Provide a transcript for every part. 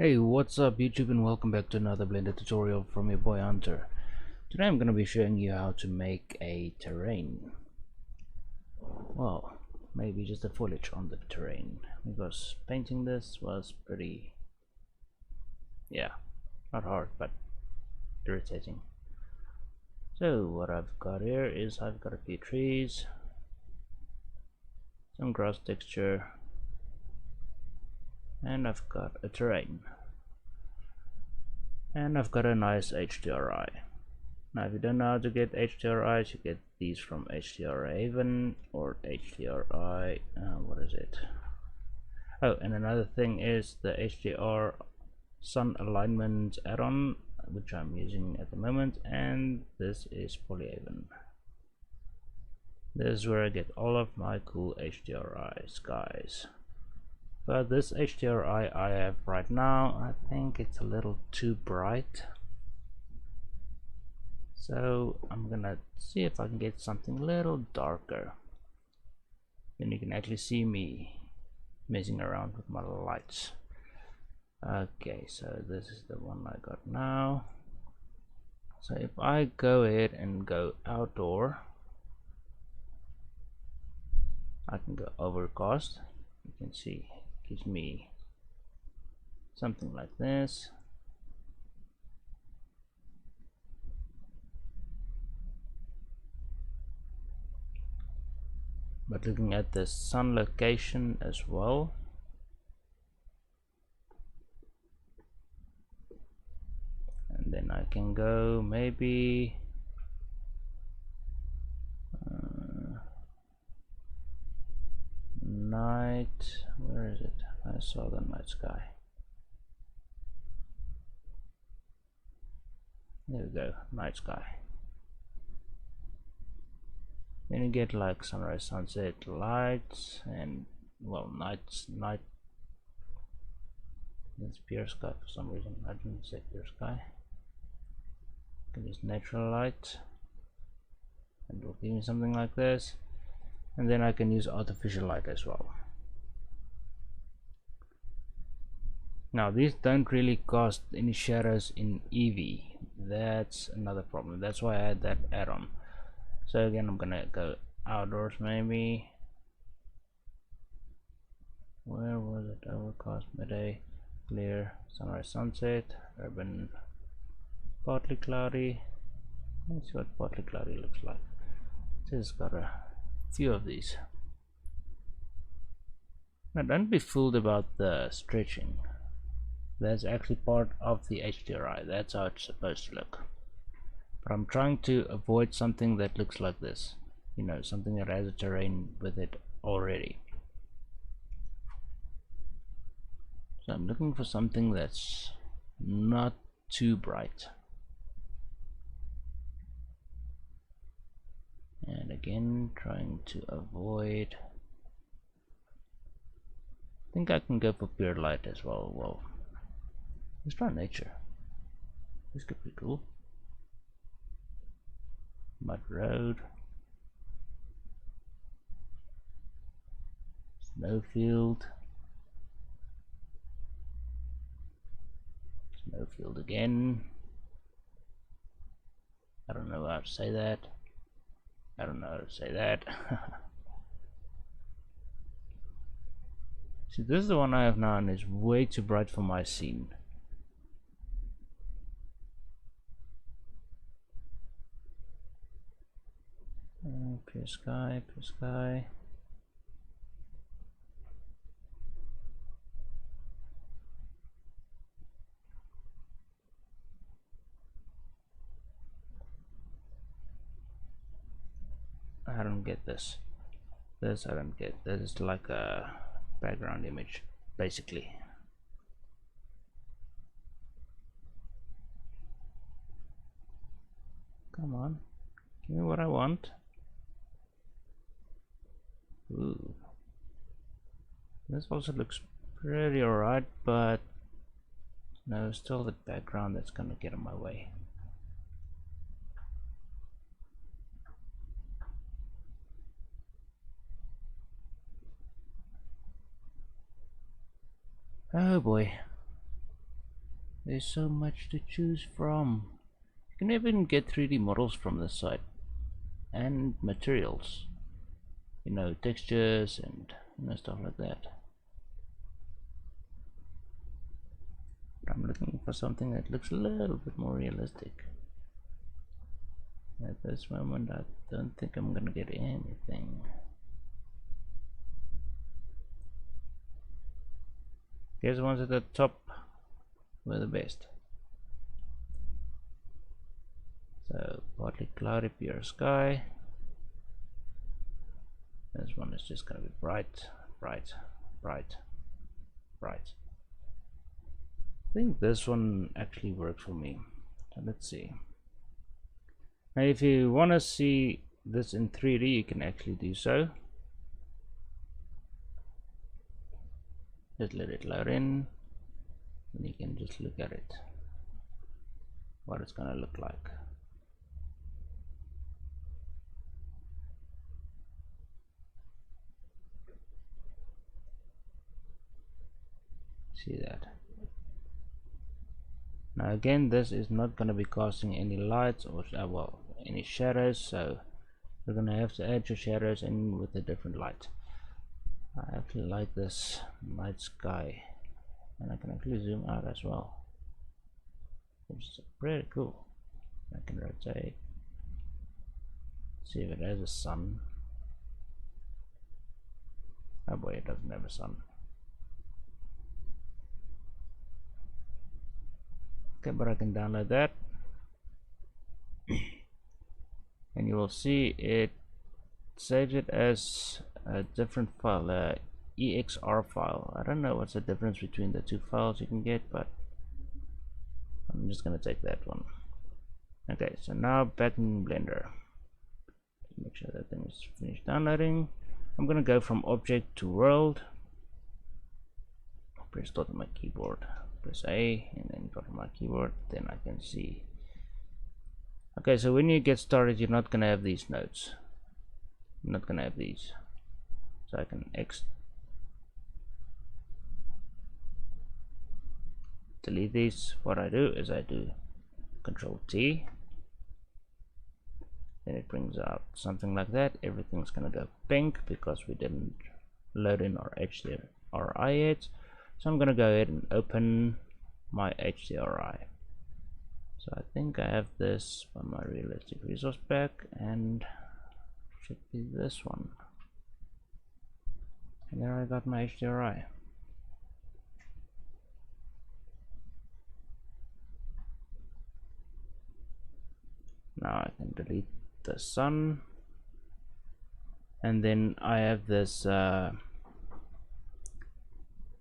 Hey, what's up YouTube, and welcome back to another Blender tutorial from your boy Hunter. Today I'm going to be showing you how to make a terrain. Well, maybe just a foliage on the terrain, because painting this was pretty, not hard, but irritating. So what I've got here is I've got a few trees, some grass texture, and I've got a terrain. And I've got a nice HDRI. Now if you don't know how to get HDRIs, you get these from HDR Haven or HDRI, what is it? Oh, and another thing is the HDR Sun Alignment add-on, which I'm using at the moment, and this is Polyhaven. This is where I get all of my cool HDRIs, guys. But this HDRI I have right now, I think it's a little too bright. So I'm gonna see if I can get something a little darker. Then you can actually see me messing around with my lights. Okay, so this is the one I got now. So if I go ahead and go outdoor, I can go overcast. You can see it gives me something like this. But looking at the sun location as well, and then I can go maybe night. Where is it? I saw the night sky. There we go, night sky. Then you get like sunrise, sunset, lights, and well, night. It's pure sky for some reason. I didn't say pure sky. You can use natural light, and it will give me something like this. And then I can use artificial light as well. Now these don't really cast any shadows in Eevee. That's another problem. That's why I had that add-on. So again, I'm gonna go outdoors maybe. Where was it? Overcast, midday, clear, sunrise, sunset, urban, partly cloudy. Let's see what partly cloudy looks like. It's got a few of these. Now don't be fooled about the stretching. That's actually part of the HDRI. That's how it's supposed to look. But I'm trying to avoid something that looks like this, you know, something that has a terrain with it already. So I'm looking for something that's not too bright. And again, trying to avoid, I think I can go for pure light as well. Well, let's try nature. This could be cool. Mud road, snowfield, snowfield again. I don't know how to say that. I don't know how to say that. See, this is the one I have now, and it's way too bright for my scene. Pure sky, pure sky. I don't get this. This I don't get. This is like a background image, basically. Come on, give me what I want. Ooh, this also looks pretty alright, but no, still the background that's gonna get in my way. Oh boy. There's so much to choose from. You can even get 3D models from this site and materials, you know, textures and stuff like that. But I'm looking for something that looks a little bit more realistic. At this moment I don't think I'm gonna get anything. Here's the ones at the top were the best. So partly cloudy, pure sky. This one is just gonna be bright, bright, bright, bright. I think this one actually works for me. So let's see. Now if you want to see this in 3D, you can actually do so. Just let it load in and you can just look at it, what it's gonna look like. See that? Now again, this is not going to be casting any lights or well, any shadows, so you're going to have to add your shadows in with a different light. I actually like this night sky, and I can actually zoom out as well, which is pretty cool. I can rotate, see if it has a sun. Oh boy, it doesn't have a sun. Okay, but I can download that and you will see it saves it as a different file, a EXR file. I don't know what's the difference between the two files you can get, but I'm just gonna take that one. Okay, so now back in Blender, make sure that thing is finished downloading. I'm gonna go from object to world, press start on my keyboard, press A and then go to my keyboard, then I can see. Okay, so when you get started, you're not gonna have these nodes. You're not gonna have these. So I can delete these. What I do is I do Control T. Then it brings out something like that. Everything's gonna go pink because we didn't load in our HDRI yet. So I'm gonna go ahead and open my HDRI. So I think I have this on my realistic resource pack, and should be this one. And there I got my HDRI. Now I can delete the sun, and then I have this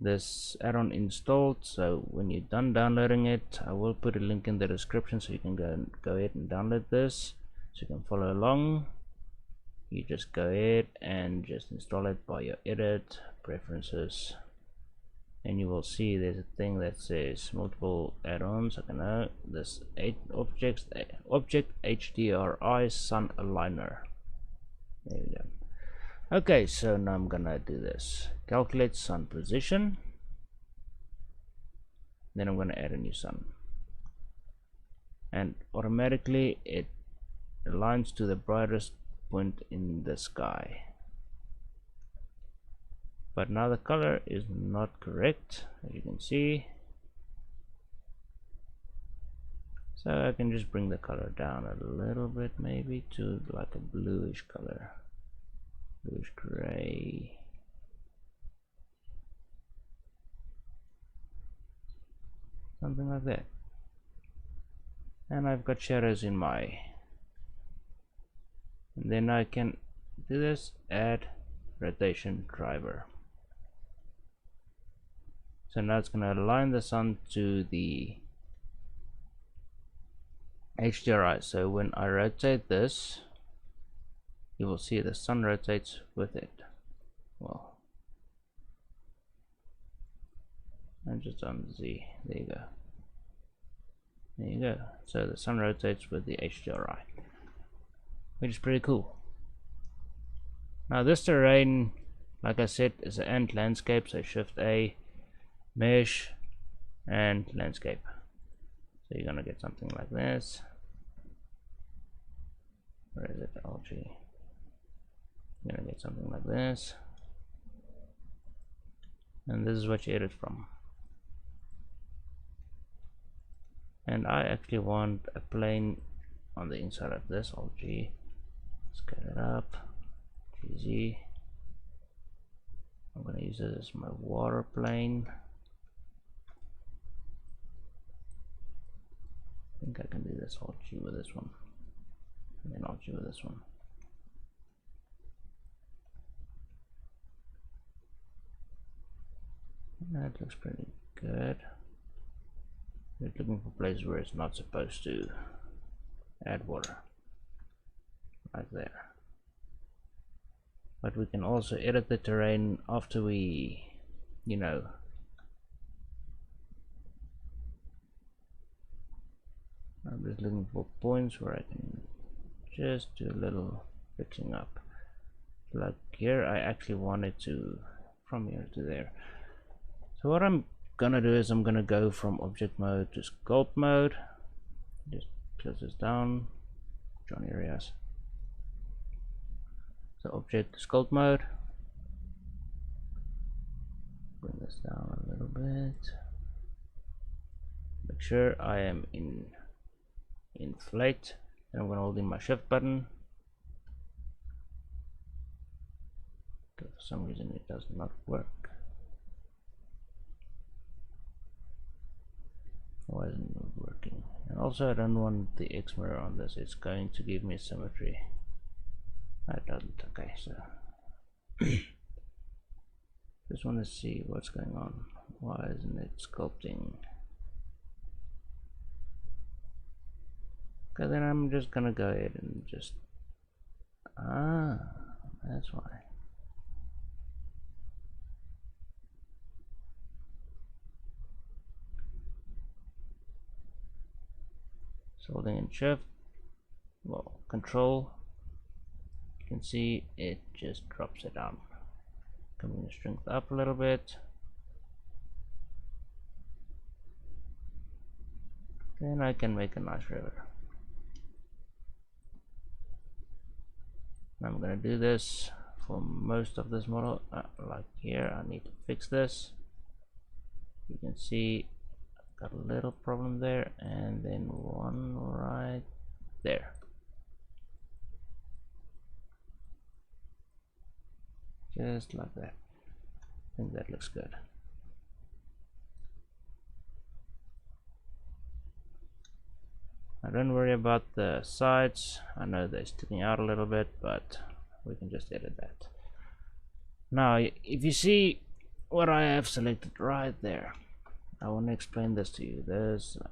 this add-on installed. So when you're done downloading it, I will put a link in the description so you can go ahead and download this, so you can follow along. You just go ahead and just install it by your edit preferences, and you will see there's a thing that says multiple add-ons. I can know this 8 object HDRI sun aligner. There we go. Okay, so now I'm gonna do this. Calculate sun position. Then I'm gonna add a new sun. And automatically it aligns to the brightest point in the sky. But now the color is not correct, as you can see. So I can just bring the color down a little bit, maybe to like a bluish color. Bluish gray. Something like that. And I've got shadows in my, and then I can do this, add rotation driver. So now it's going to align the sun to the HDRI. So when I rotate this, you will see the sun rotates with it. Well, I'm just on Z. There you go. There you go. So the sun rotates with the HDRI, which is pretty cool. Now this terrain, like I said, is an ant landscape. So Shift A, mesh, and landscape. So you're gonna get something like this. Where is it? LG. You're gonna get something like this, and this is what you edit from. And I actually want a plane on the inside of this. LG. Scale it up. GZ. I'm gonna use this as my water plane. I think I can do this Alt-G with this one, and then Alt-G with this one. That looks pretty good. We're looking for places where it's not supposed to add water, like there. But we can also edit the terrain after we, you know, I'm just looking for points where I can just do a little fixing up. Like here, I actually wanted to from here to there. So what I'm gonna do is I'm gonna go from object mode to sculpt mode. Just close this down, join areas. So object to sculpt mode. Bring this down a little bit. Make sure I am in inflate, and I'm going to hold in my shift button. For some reason it does not work. Why isn't it working? And also I don't want the X mirror on this, it's going to give me symmetry. It doesn't. Okay, so just want to see what's going on. Why isn't it sculpting? Okay, then I'm just gonna go ahead and just that's why. So holding in shift, well, control, you can see it just drops it down. Coming the strength up a little bit. Then I can make a nice river. I'm gonna do this for most of this model. Like here, I need to fix this. You can see I've got a little problem there, and then one right there. Just like that. I think that looks good. Now don't worry about the sides. I know they're sticking out a little bit, but we can just edit that. Now if you see what I have selected right there, I want to explain this to you.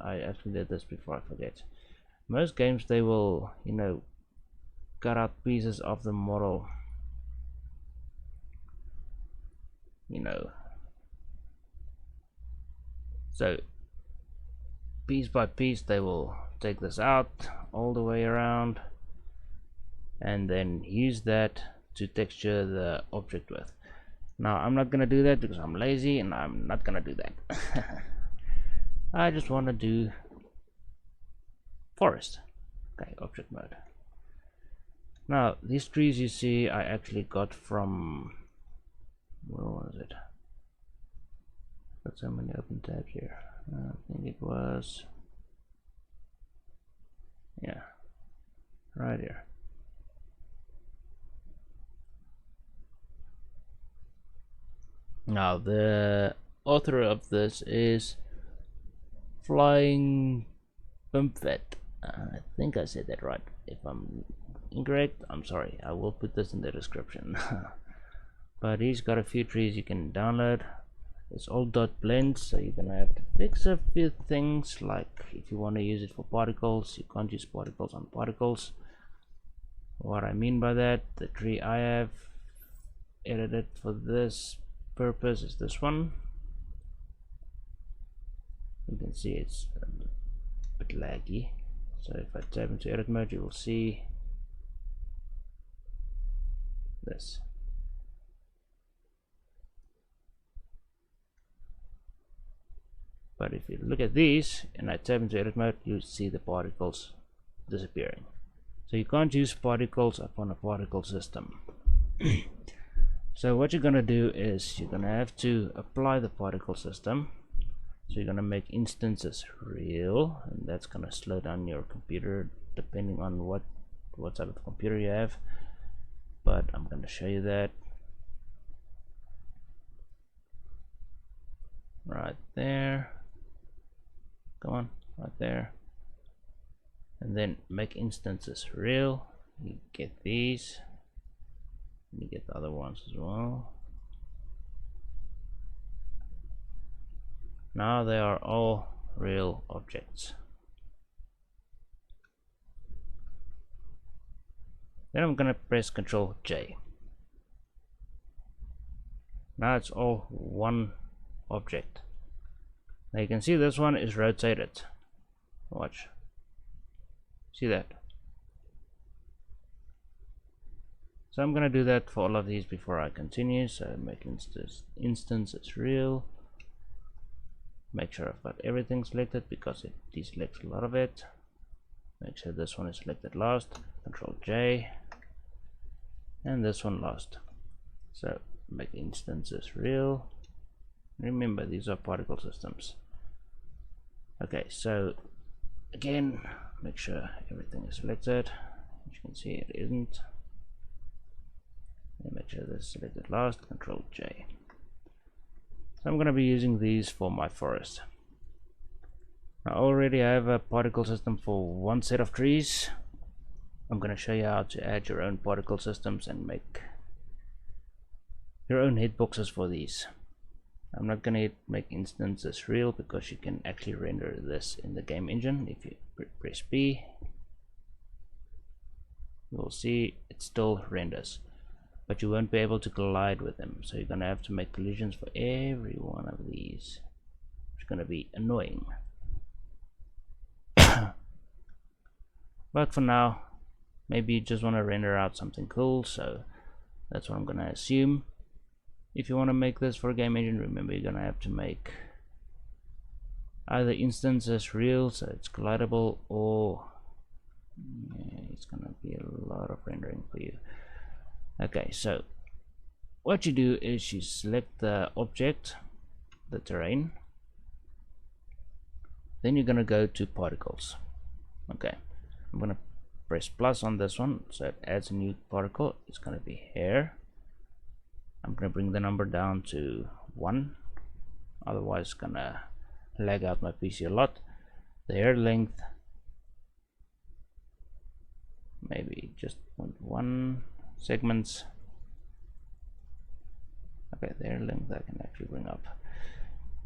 I actually did this before I forget. Most games, they will, you know, cut out pieces of the model, you know, so piece by piece they will take this out all the way around and then use that to texture the object with. Now I'm not gonna do that because I'm lazy, and I'm not gonna do that. I just want to do forest. Okay, object mode. Now these trees you see I actually got from, where was it? Got so many open tabs here. I think it was, yeah, right here. Now the author of this is Flying Bumpvet. I think I said that right. If I'm incorrect, I'm sorry. I will put this in the description. But he's got a few trees you can download. It's all dot blend, so you're gonna have to fix a few things, like if you want to use it for particles, you can't use particles on particles. What I mean by that, the tree I have edited for this purpose is this one. You can see it's a bit laggy, so if I tab into edit mode, you will see this. But if you look at these and I tap into edit mode, you see the particles disappearing. So you can't use particles upon a particle system. So what you're gonna do is you're gonna have to apply the particle system. So you're gonna make instances real, and that's gonna slow down your computer depending on what type of computer you have. But I'm gonna show you that right there. Come on, right there. And then make instances real. You get these. You get the other ones as well. Now they are all real objects. Then I'm gonna press Ctrl J. Now it's all one object. Now you can see this one is rotated. Watch. See that? So I'm gonna do that for all of these before I continue. So make instance is real. Make sure I've got everything selected because it deselects a lot of it. Make sure this one is selected last. Control J. And this one last. So make instances real. Remember, these are particle systems. Okay, so again, make sure everything is selected. As you can see, it isn't. And make sure this is selected last. Control J. So I'm going to be using these for my forest. Now already I have a particle system for one set of trees. I'm going to show you how to add your own particle systems and make your own hitboxes for these. I'm not going to make instances real because you can actually render this in the game engine. If you press B, you'll see it still renders, but you won't be able to collide with them. So you're going to have to make collisions for every one of these. It's going to be annoying. But for now, maybe you just want to render out something cool, so that's what I'm going to assume. If you want to make this for a game engine, remember you're going to have to make either instances real, so it's collidable, or it's going to be a lot of rendering for you. Okay, so what you do is you select the object, the terrain, then you're going to go to particles. Okay, I'm going to press plus on this one, so it adds a new particle. It's going to be hair. I'm going to bring the number down to 1, otherwise it's going to lag out my PC a lot. The hair length, maybe just 0.1 segments. Okay, the hair length I can actually bring up.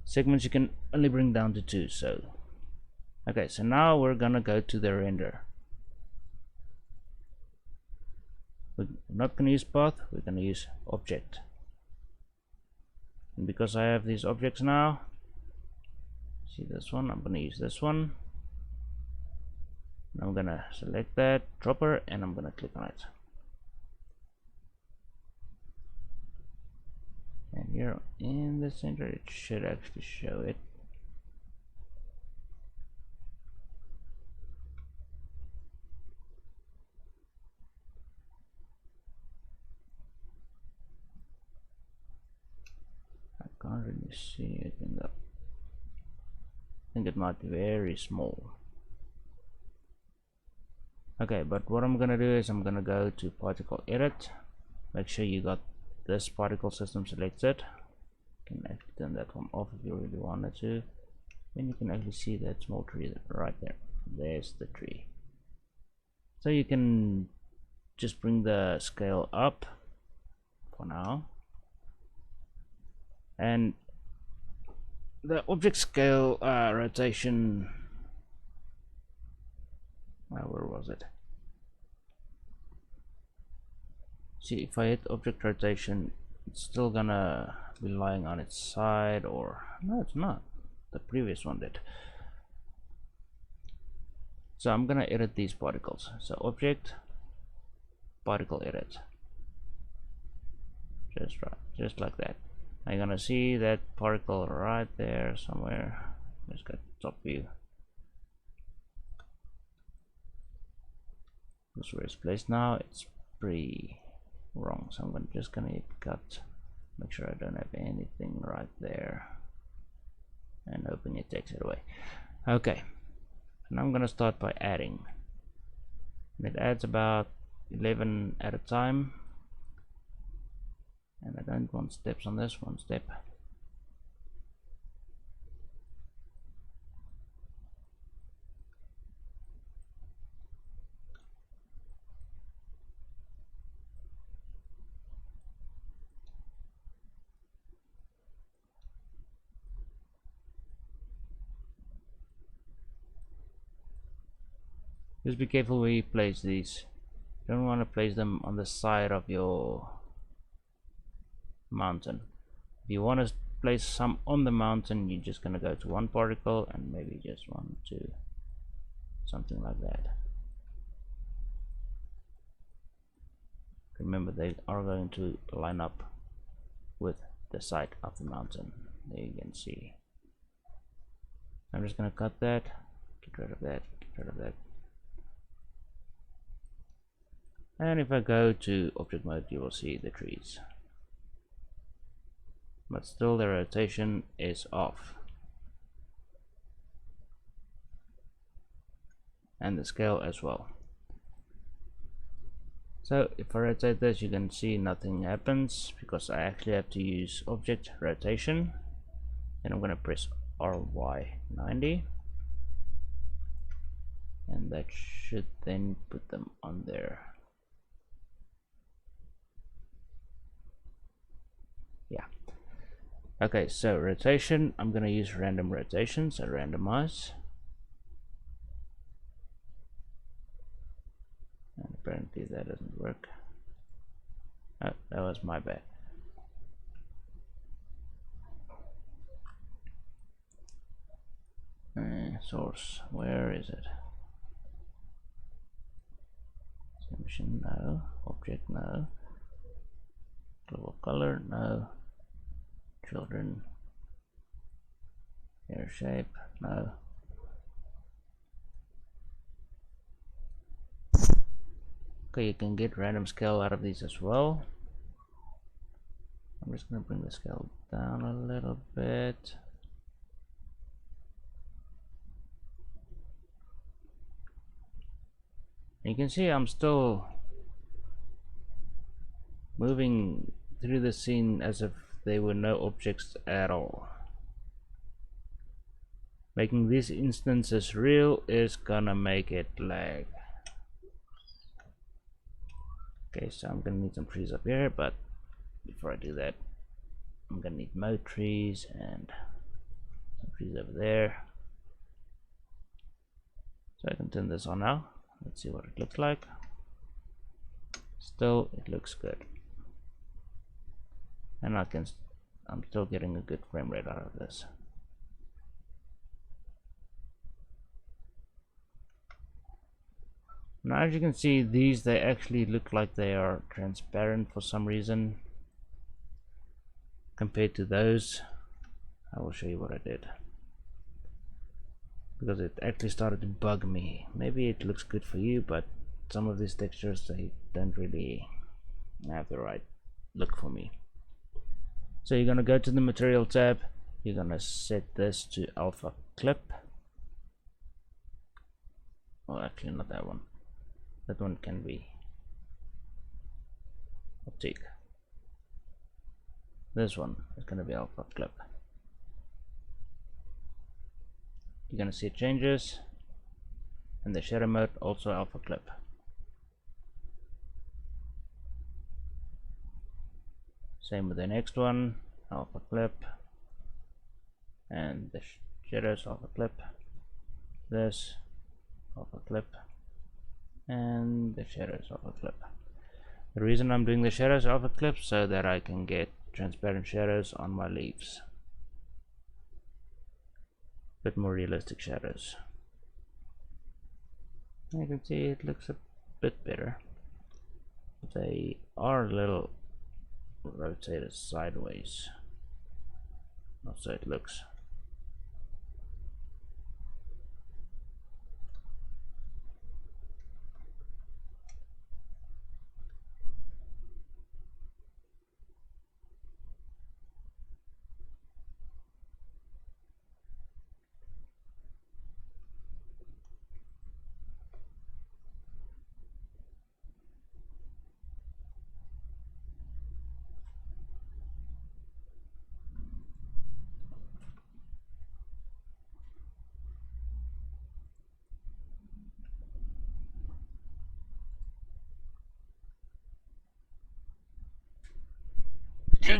Segments you can only bring down to 2. So okay, so now we're gonna go to the render. We're not going to use path, we're going to use object. And because I have these objects now, see this one, I'm going to use this one. And I'm going to select that dropper and I'm going to click on it. And here in the center, it should actually show it. Can't really see it in the, I think it might be very small. Okay, but what I'm gonna do is I'm gonna go to particle edit. Make sure you got this particle system selected. You can actually turn that one off if you really wanted to. Then you can actually see that small tree right there. There's the tree. So you can just bring the scale up for now. And the object scale rotation, where was it? See, if I hit object rotation, it's still gonna be lying on its side, or no, it's not. The previous one did. So I'm gonna edit these particles. So object, particle edit, just like that. I'm gonna see that particle right there somewhere. Let's go top view. This where it's placed now, it's pretty wrong, so I'm just gonna hit cut, make sure I don't have anything right there, and hoping it takes it away. Okay, and I'm gonna start by adding, and it adds about 11 at a time, and I don't want steps on this, one step. Just be careful where you place these. You don't want to place them on the side of your mountain. If you want to place some on the mountain, you're just going to go to one particle and maybe just 1, 2, something like that. Remember, they are going to line up with the side of the mountain. There you can see. I'm just going to cut that, get rid of that, get rid of that. And if I go to object mode, you will see the trees, but still the rotation is off, and the scale as well. So if I rotate this, you can see nothing happens because I actually have to use object rotation. And I'm going to press RY90, and that should then put them on there. Yeah. Okay, so rotation, I'm going to use random rotation, so randomize. And apparently that doesn't work. Oh, that was my bad. Source, where is it? Submission, no. Object, no. Global color, no. Children, hair shape, no. Okay, you can get random scale out of these as well. I'm just going to bring the scale down a little bit. You can see I'm still moving through the scene as if there were no objects at all. Making these instances real is gonna make it lag. Okay, so I'm gonna need some trees up here, but before I do that, I'm gonna need mode trees and some trees over there. So I can turn this on now. Let's see what it looks like. Still, it looks good. And I'm still getting a good frame rate out of this. Now as you can see, these, they actually look like they are transparent for some reason compared to those. I will show you what I did, because it actually started to bug me. Maybe it looks good for you, but some of these textures, they don't really have the right look for me. So you're gonna go to the material tab, you're gonna set this to alpha clip. Well, actually not that one. That one can be optic. This one is gonna be alpha clip. You're gonna see it changes, and the shadow mode also alpha clip. Same with the next one, alpha clip, and the shadows alpha clip, this alpha clip, and the shadows alpha clip. The reason I'm doing the shadows alpha clip so that I can get transparent shadows on my leaves, bit more realistic shadows. You can see it looks a bit better. They are a little rotated sideways, not so it looks.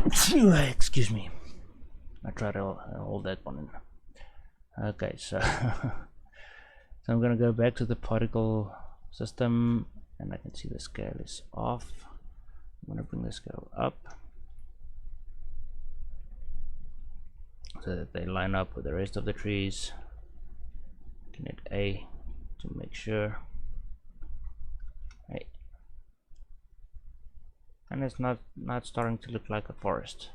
Excuse me. I tried to hold that one in. Okay, so so I'm gonna go back to the particle system, and I can see the scale is off. I'm gonna bring the scale up so that they line up with the rest of the trees. Can hit A to make sure. Right. And it's not starting to look like a forest.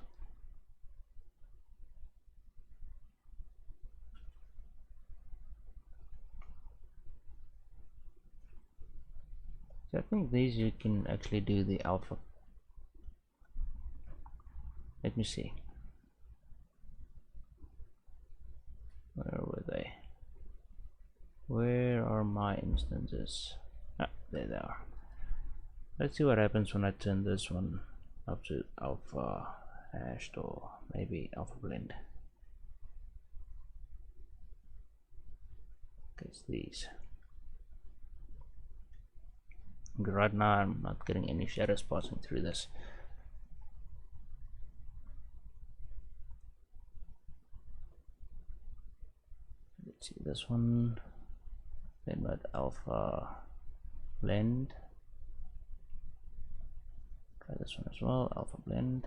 So I think these you can actually do the alpha. Let me see. Where were they? Where are my instances? Ah, there they are. Let's see what happens when I turn this one up to alpha hashed, or maybe alpha blend. Okay, it's these. Right now I'm not getting any shadows passing through this. Let's see this one. Then with alpha blend. Try this one as well, alpha blend.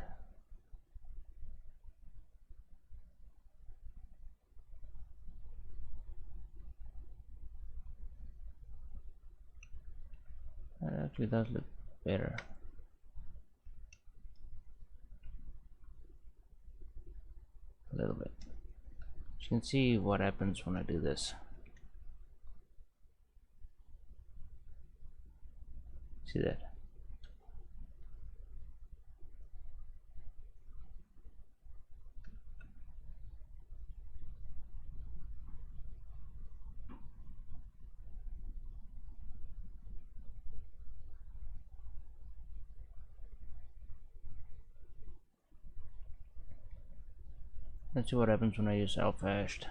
That actually does look better. A little bit. You can see what happens when I do this. See that? Let's see what happens when I use alpha hashed.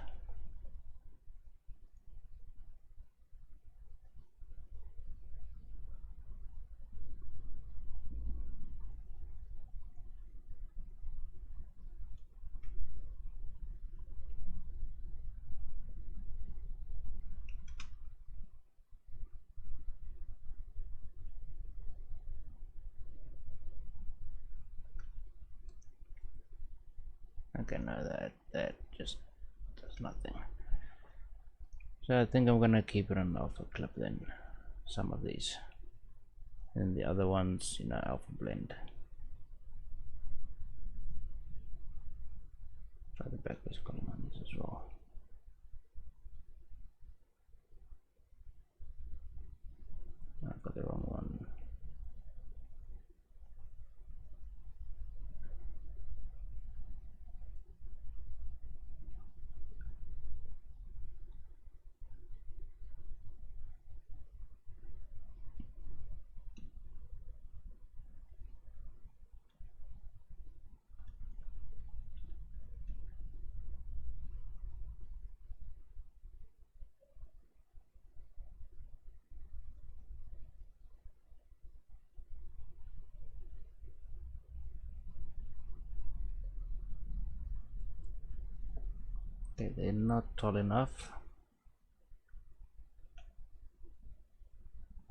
Okay, no, that just does nothing. So I think I'm gonna keep it on alpha clip then, some of these, and the other ones, you know, alpha blend. Try the backwards column on this as well. I got the wrong one. Okay, they're not tall enough.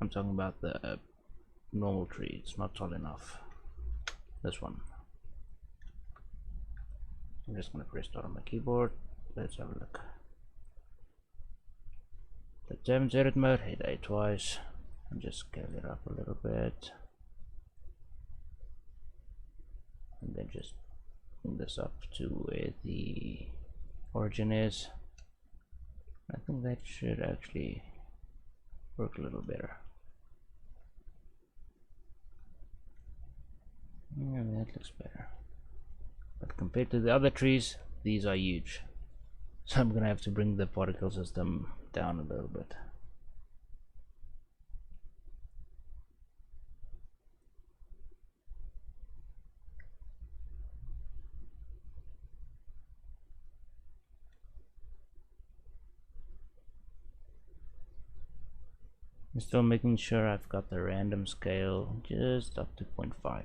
I'm talking about the normal tree. It's not tall enough. This one. I'm just gonna press start on my keyboard. Let's have a look. The Gem edit mode, hit A twice, and just scale it up a little bit, and then just bring this up to where the origin is. I think that should actually work a little better. Yeah, that looks better. But compared to the other trees, these are huge. So I'm gonna have to bring the particle system down a little bit. I'm still making sure I've got the random scale just up to 0.5.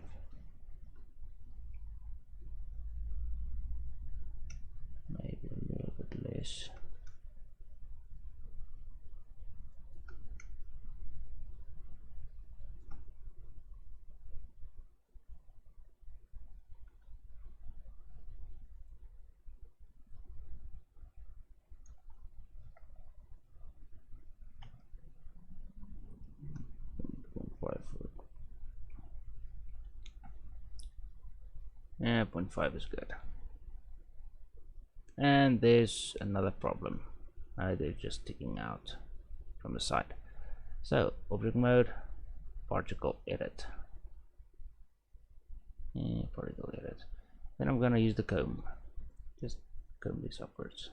Yeah, 0.5 is good. And there's another problem. They're just sticking out from the side. So object mode, particle edit. Particle edit. Then I'm gonna use the comb. Just comb this upwards.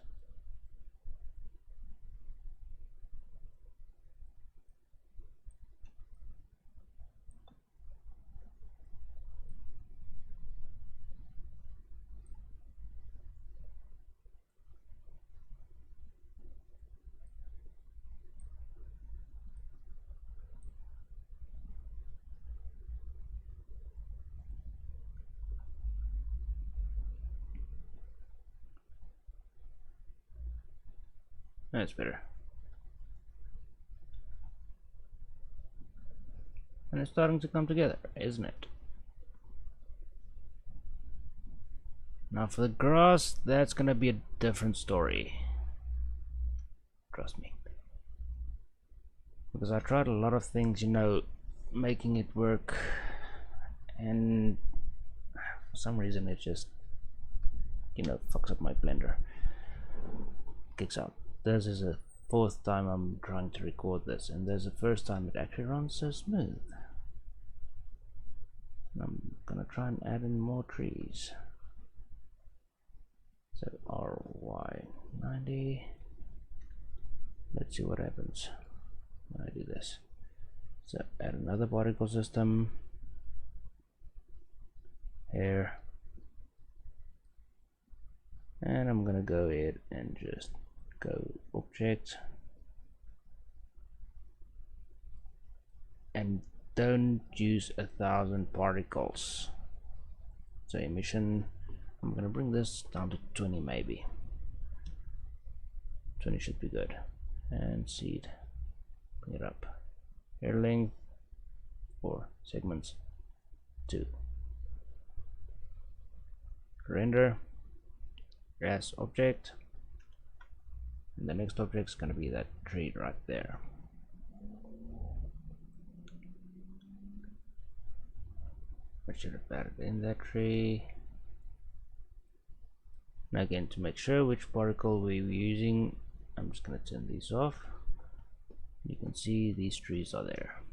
That's better. And it's starting to come together, isn't it? Now for the grass, that's gonna be a different story. Trust me. Because I tried a lot of things, you know, making it work, and for some reason it just, you know, fucks up my blender. Kicks out. This is the 4th time I'm trying to record this, and there's the first time it actually runs so smooth. And I'm gonna try and add in more trees. So RY90. Let's see what happens when I do this. So add another particle system here, and I'm gonna go ahead and just go object and don't use 1,000 particles. So emission, I'm gonna bring this down to 20 maybe. 20 should be good. And seed, bring it up. Hair length for segments 2. Render as object, and the next object is going to be that tree right there. I should have added in that tree. Now again, to make sure which particle we're using, I'm just going to turn these off. You can see these trees are there.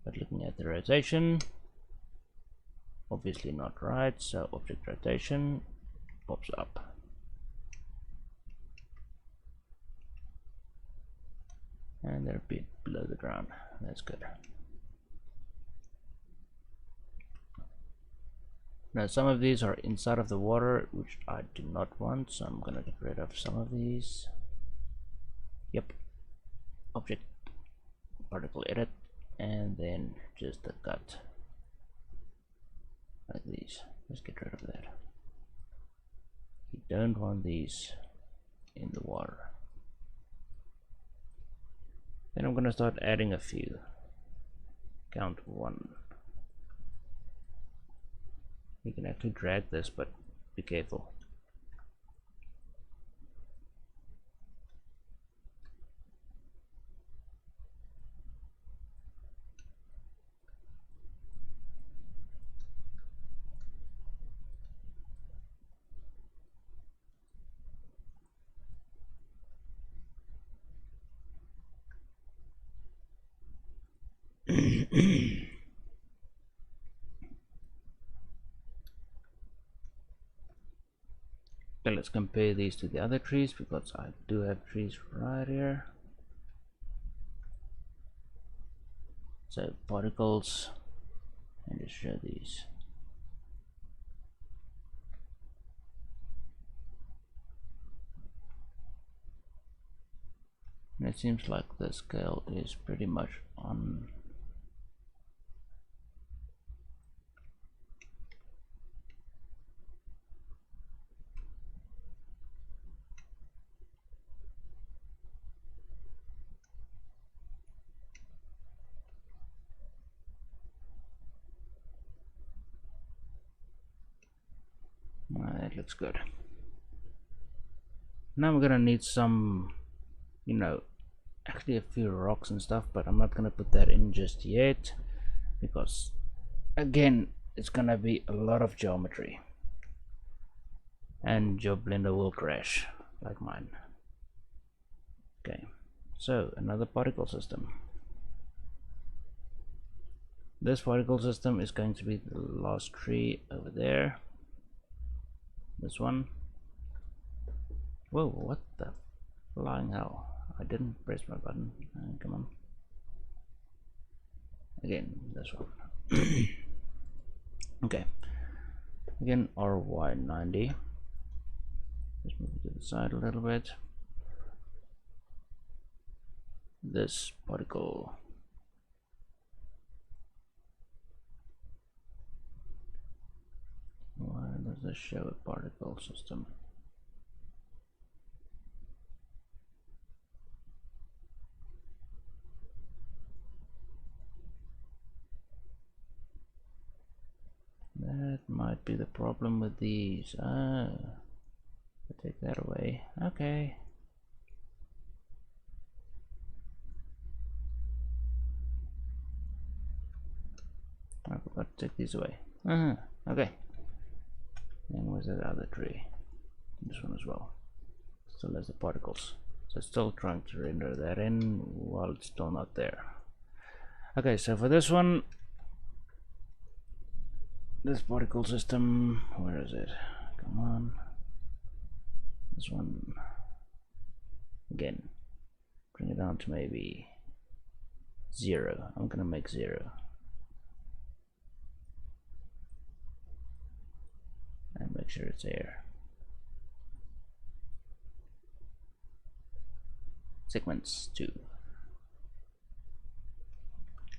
But looking at the rotation, obviously not right, so object rotation pops up. And they're a bit below the ground. That's good. Now some of these are inside of the water, which I do not want, so I'm gonna get rid of some of these. Yep. Object, particle edit, and then just a cut like these. Let's get rid of that. You don't want these in the water. Then I'm gonna start adding a few. Count 1. You can actually drag this, but be careful. Okay, let's compare these to the other trees, because I do have trees right here. So particles, and just show these. And it seems like the scale is pretty much on. That looks good. Now I'm gonna need some, you know, actually a few rocks and stuff, but I'm not gonna put that in just yet, because again, it's gonna be a lot of geometry and your blender will crash like mine. Okay, so another particle system. This particle system is going to be the last tree over there. This one. Whoa, what the flying hell? I didn't press my button. Come on. Again, this one. Okay. Again, RY90. Just move it to the side a little bit. This particle. Why does this show a particle system? That might be the problem with these. Take that away. Okay. I forgot to take these away. Okay. And where's that other tree? This one as well. Still has the particles. So it's still trying to render that in while it's still not there. Okay, so for this one, this particle system, where is it? Come on. This one. Again. Bring it down to maybe 0. I'm gonna make 0. And make sure it's air. Segments 2.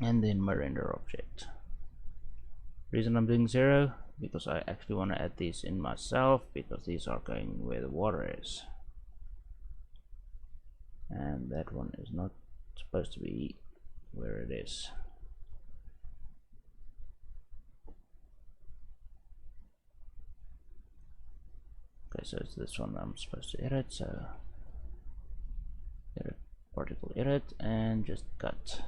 And then my render object. Reason I'm doing 0 because I actually want to add these in myself, because these are going where the water is. And that one is not supposed to be where it is. Okay, so it's this one I'm supposed to edit, so edit, particle edit, and just cut.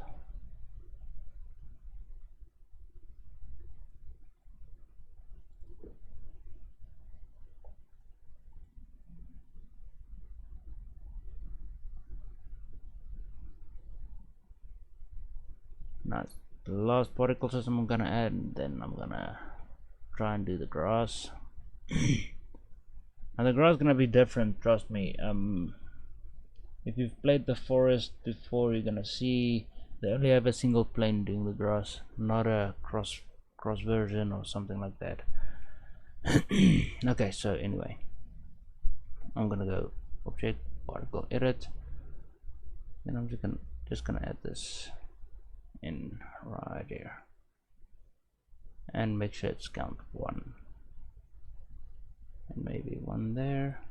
Now the last particle system I'm gonna add, and then I'm gonna try and do the grass. And the grass is gonna be different, trust me. If you've played the forest before, you're gonna see they only have a single plane doing the grass, not a cross version or something like that. Okay, so anyway, I'm gonna go object, particle edit, and I'm just gonna add this in right here and make sure it's count 1. And maybe 1 there,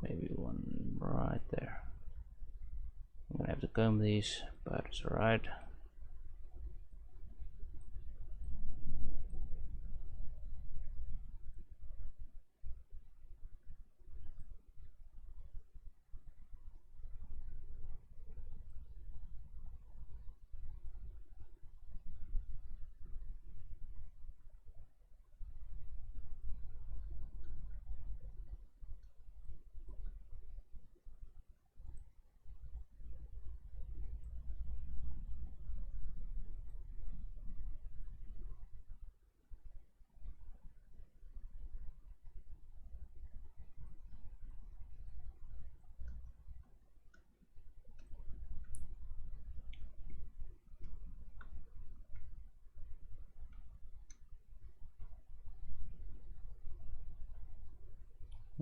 maybe 1 right there. I'm gonna have to comb these, but it's alright.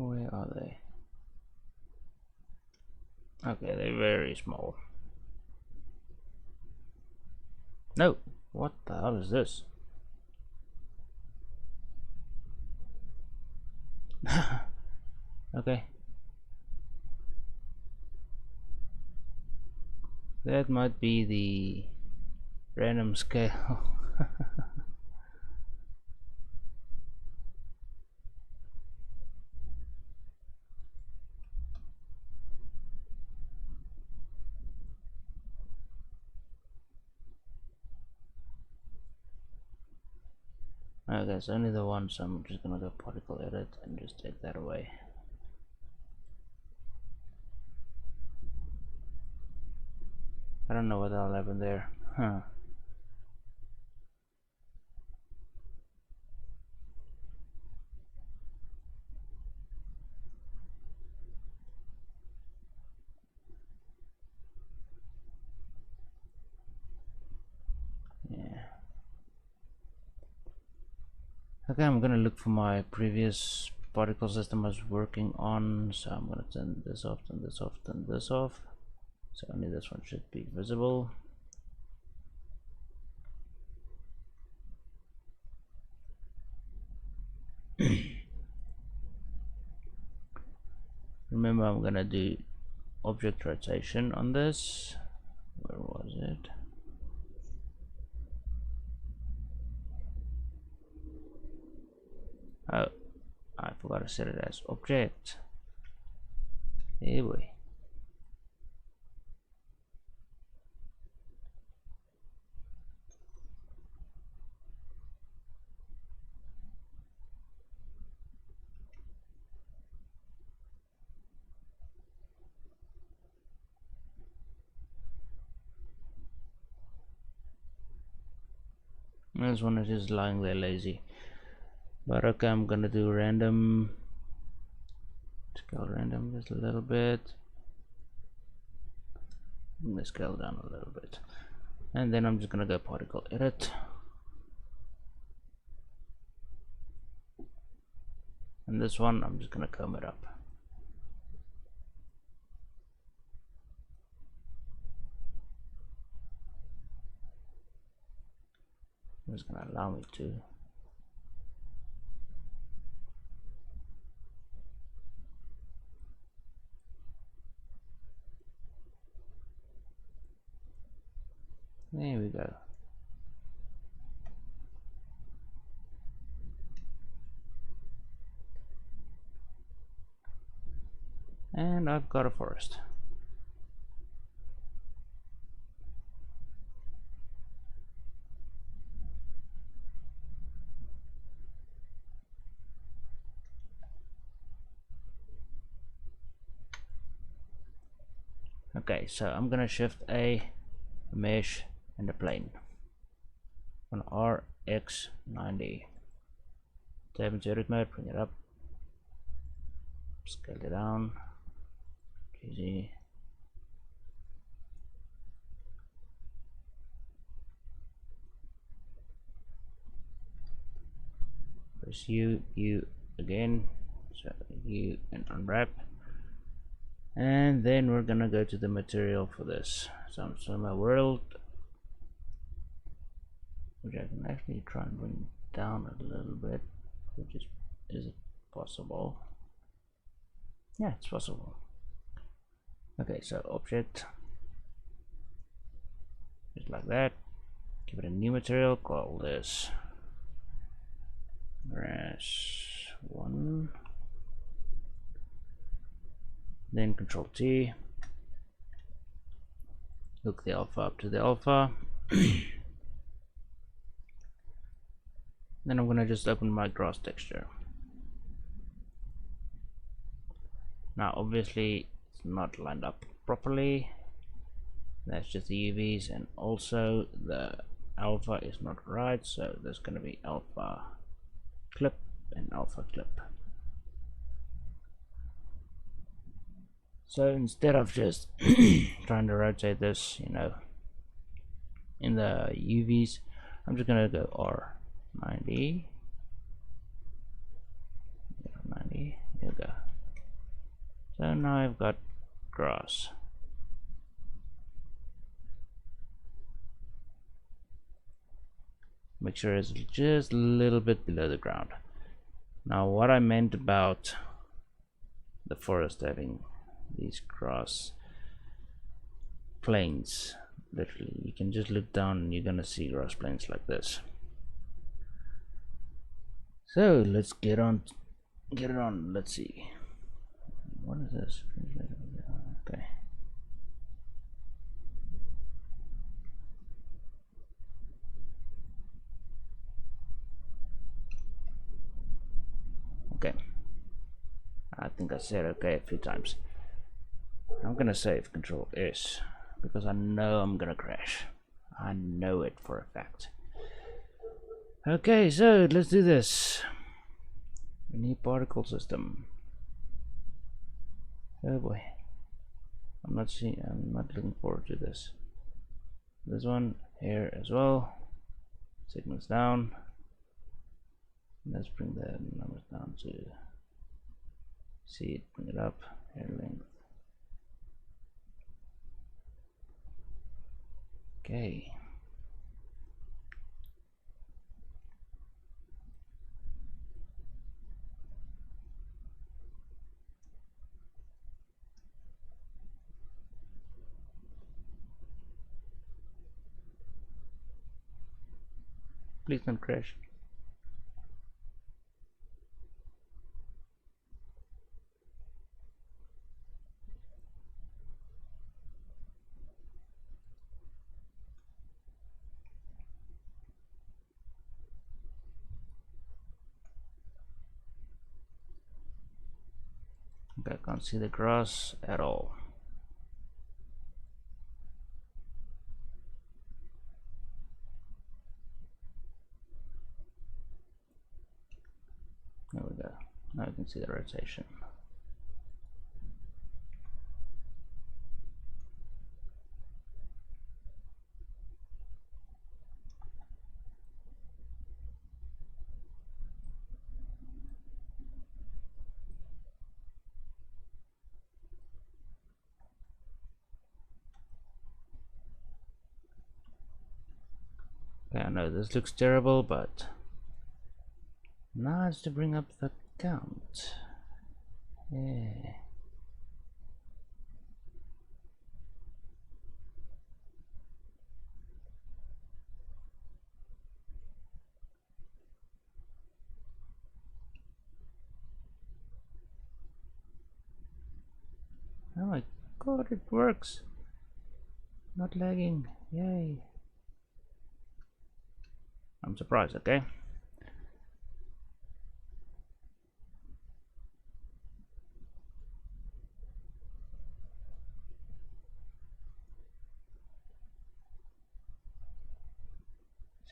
Where are they? Okay, they're very small. No, what the hell is this? Okay, that might be the random scale. Okay, so only the one, so I'm just gonna go particle edit and just take that away. I don't know what the hell happened there. Huh. Yeah. Okay, I'm gonna look for my previous particle system I was working on, so I'm gonna turn this off, turn this off, turn this off. So only this one should be visible. Remember, I'm gonna do object rotation on this. Where was it? Oh, I forgot to set it as object. Here we. This one is just lying there lazy. But okay, I'm gonna do random. Scale random just a little bit. I'm gonna scale down a little bit. And then I'm just gonna go particle edit. And this one, I'm just gonna comb it up. It's gonna allow me to. There we go. And I've got a forest. Okay, so I'm gonna shift a mesh and a plane on RX90. Tab into edit mode, bring it up, scale it down, easy. Press U again, so U and unwrap. And then we're gonna go to the material for this. So my world, which I can actually try and bring down a little bit, which is it possible? Yeah, it's possible. Okay, so object, just like that. Give it a new material, call this grass 1. Then Control T, hook the alpha up to the alpha. Then I'm gonna just open my grass texture. Now obviously it's not lined up properly. That's just the UVs, and also the alpha is not right, so there's gonna be alpha clip and alpha clip. So instead of just trying to rotate this, you know, in the UVs, I'm just gonna go R90. 90. There we go. So now I've got grass. Make sure it's just a little bit below the ground. Now what I meant about the forest having these grass plains, literally you can just look down and you're gonna see grass plains like this. So let's get it on. Let's see, what is this? Okay, I think I said okay a few times. I'm gonna save Control S because I know I'm gonna crash. I know it for a fact. Okay, so let's do this. We need particle system. Oh boy. I'm not looking forward to this. This one here as well. Segments down. Let's bring the numbers down to see it, bring it up, hair length. Okay. Please don't crash. Okay, I can't see the grass at all. There we go. Now you can see the rotation. Okay, I know this looks terrible, but now it's to bring up the count. Yeah. Oh my god, it works. Not lagging. Yay. I'm surprised, okay?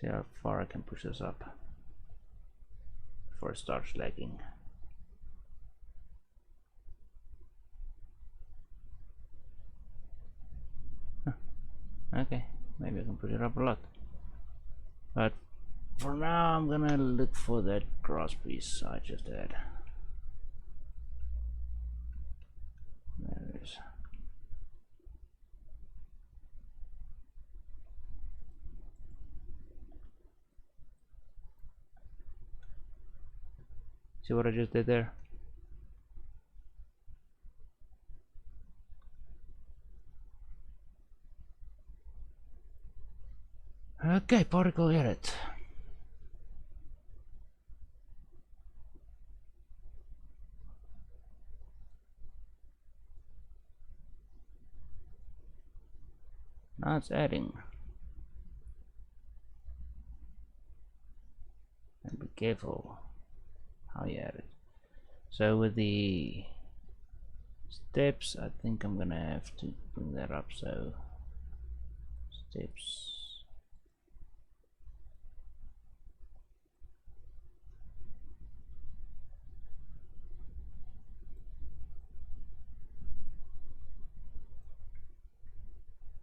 See how far I can push this up before it starts lagging. Huh. Okay, maybe I can push it up a lot. But for now, I'm gonna look for that grass piece I just had. There it is. See what I just did there? Okay, particle edit. Now it's adding. And be careful how you add it. So with the steps, I think I'm gonna have to bring that up. So steps.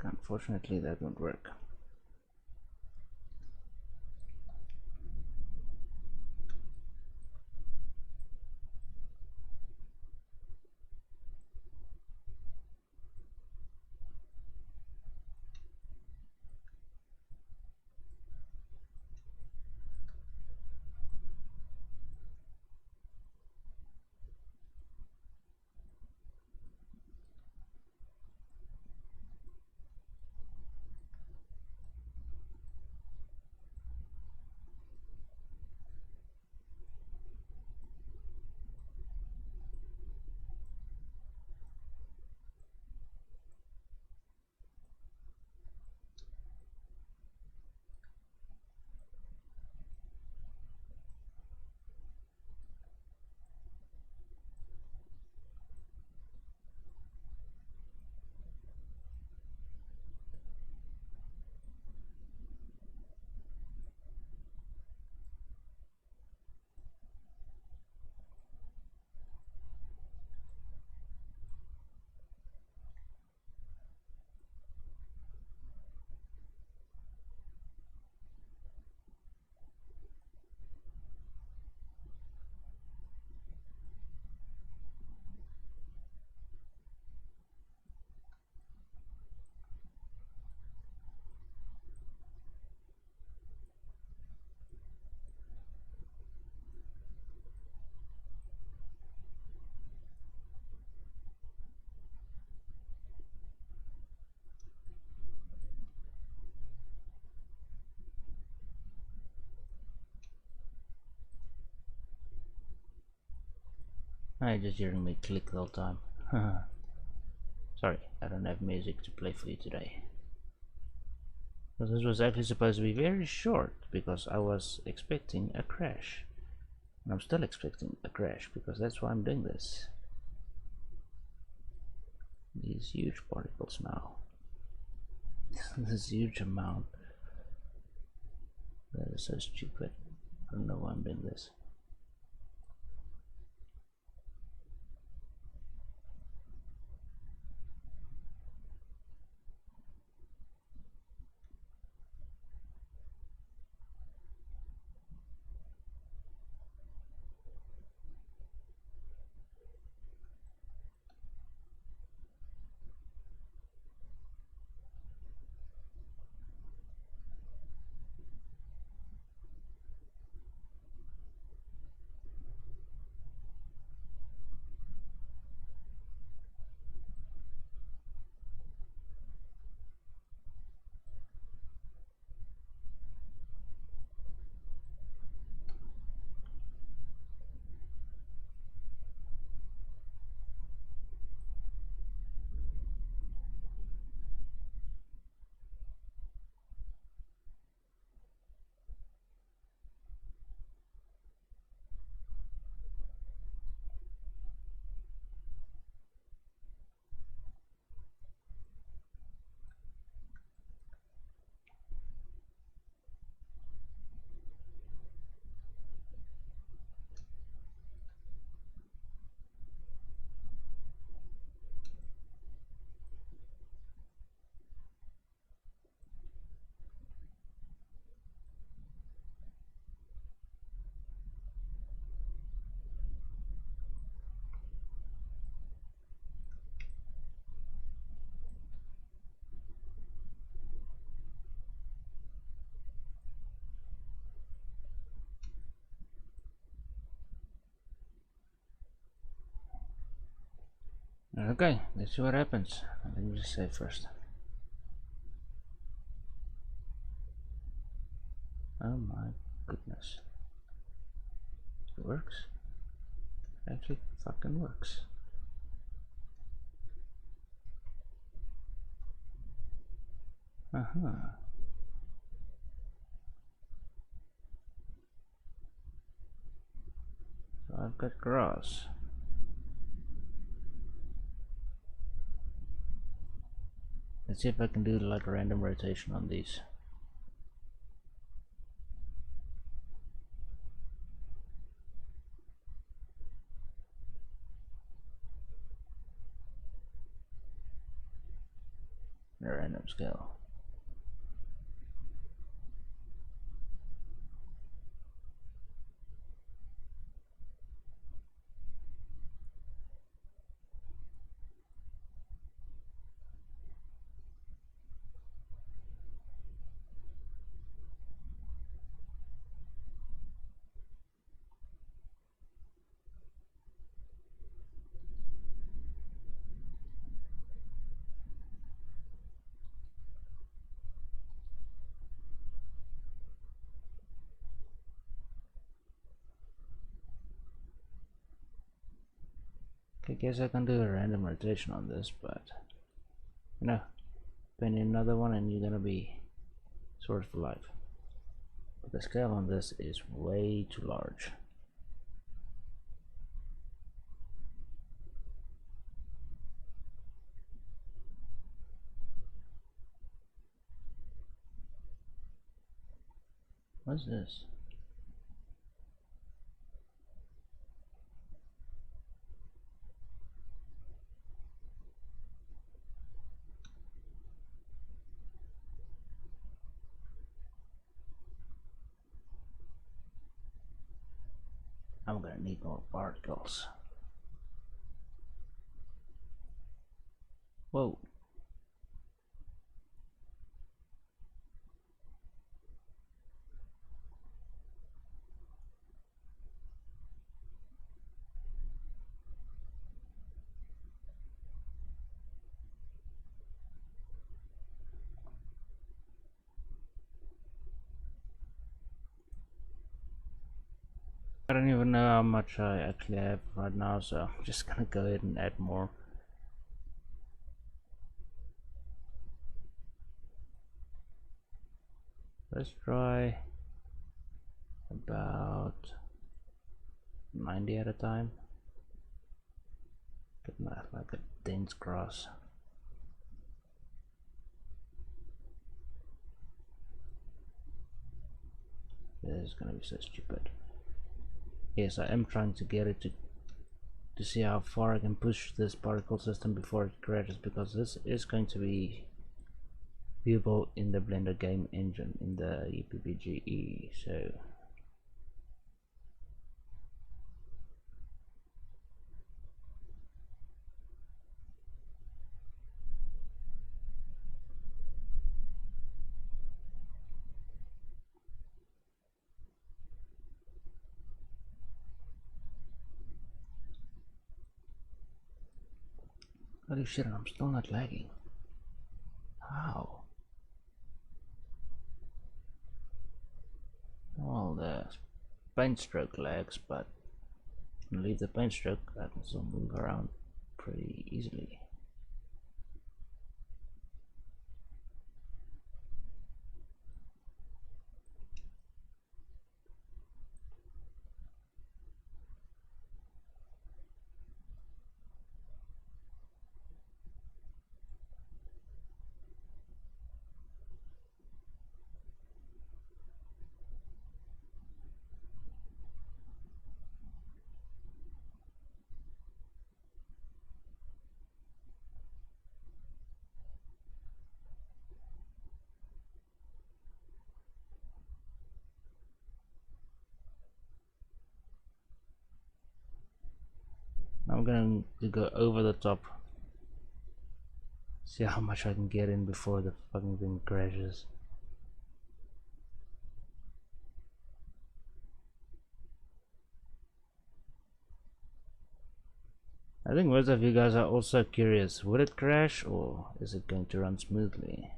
Unfortunately, that won't work. I just hearing me click the whole time. Sorry, I don't have music to play for you today. But this was actually supposed to be very short because I was expecting a crash. And I'm still expecting a crash because that's why I'm doing this. These huge particles now. This huge amount. That is so stupid. I don't know why I'm doing this. Okay, let's see what happens. Let me just save first. Oh my goodness. It works. It actually fucking works. So I've got grass. Let's see if I can do like a random rotation on these. A random scale. I guess I can do a random rotation on this, but you know, pin in another one and you're gonna be sort for life. But the scale on this is way too large. What's this? I'm gonna need more particles. Whoa. I don't even know how much I actually have right now, so I'm just gonna go ahead and add more. Let's try about 90 at a time. Get like a dense grass. This is gonna be so stupid. Yes, I am trying to get it to see how far I can push this particle system before it crashes, because this is going to be viewable in the Blender game engine in the UPBGE. So holy shit, I'm still not lagging. How? Well, the paint stroke lags, but leave the paint stroke, I can still move around pretty easily. I'm going to go over the top, see how much I can get in before the fucking thing crashes. I think most of you guys are also curious, would it crash or is it going to run smoothly?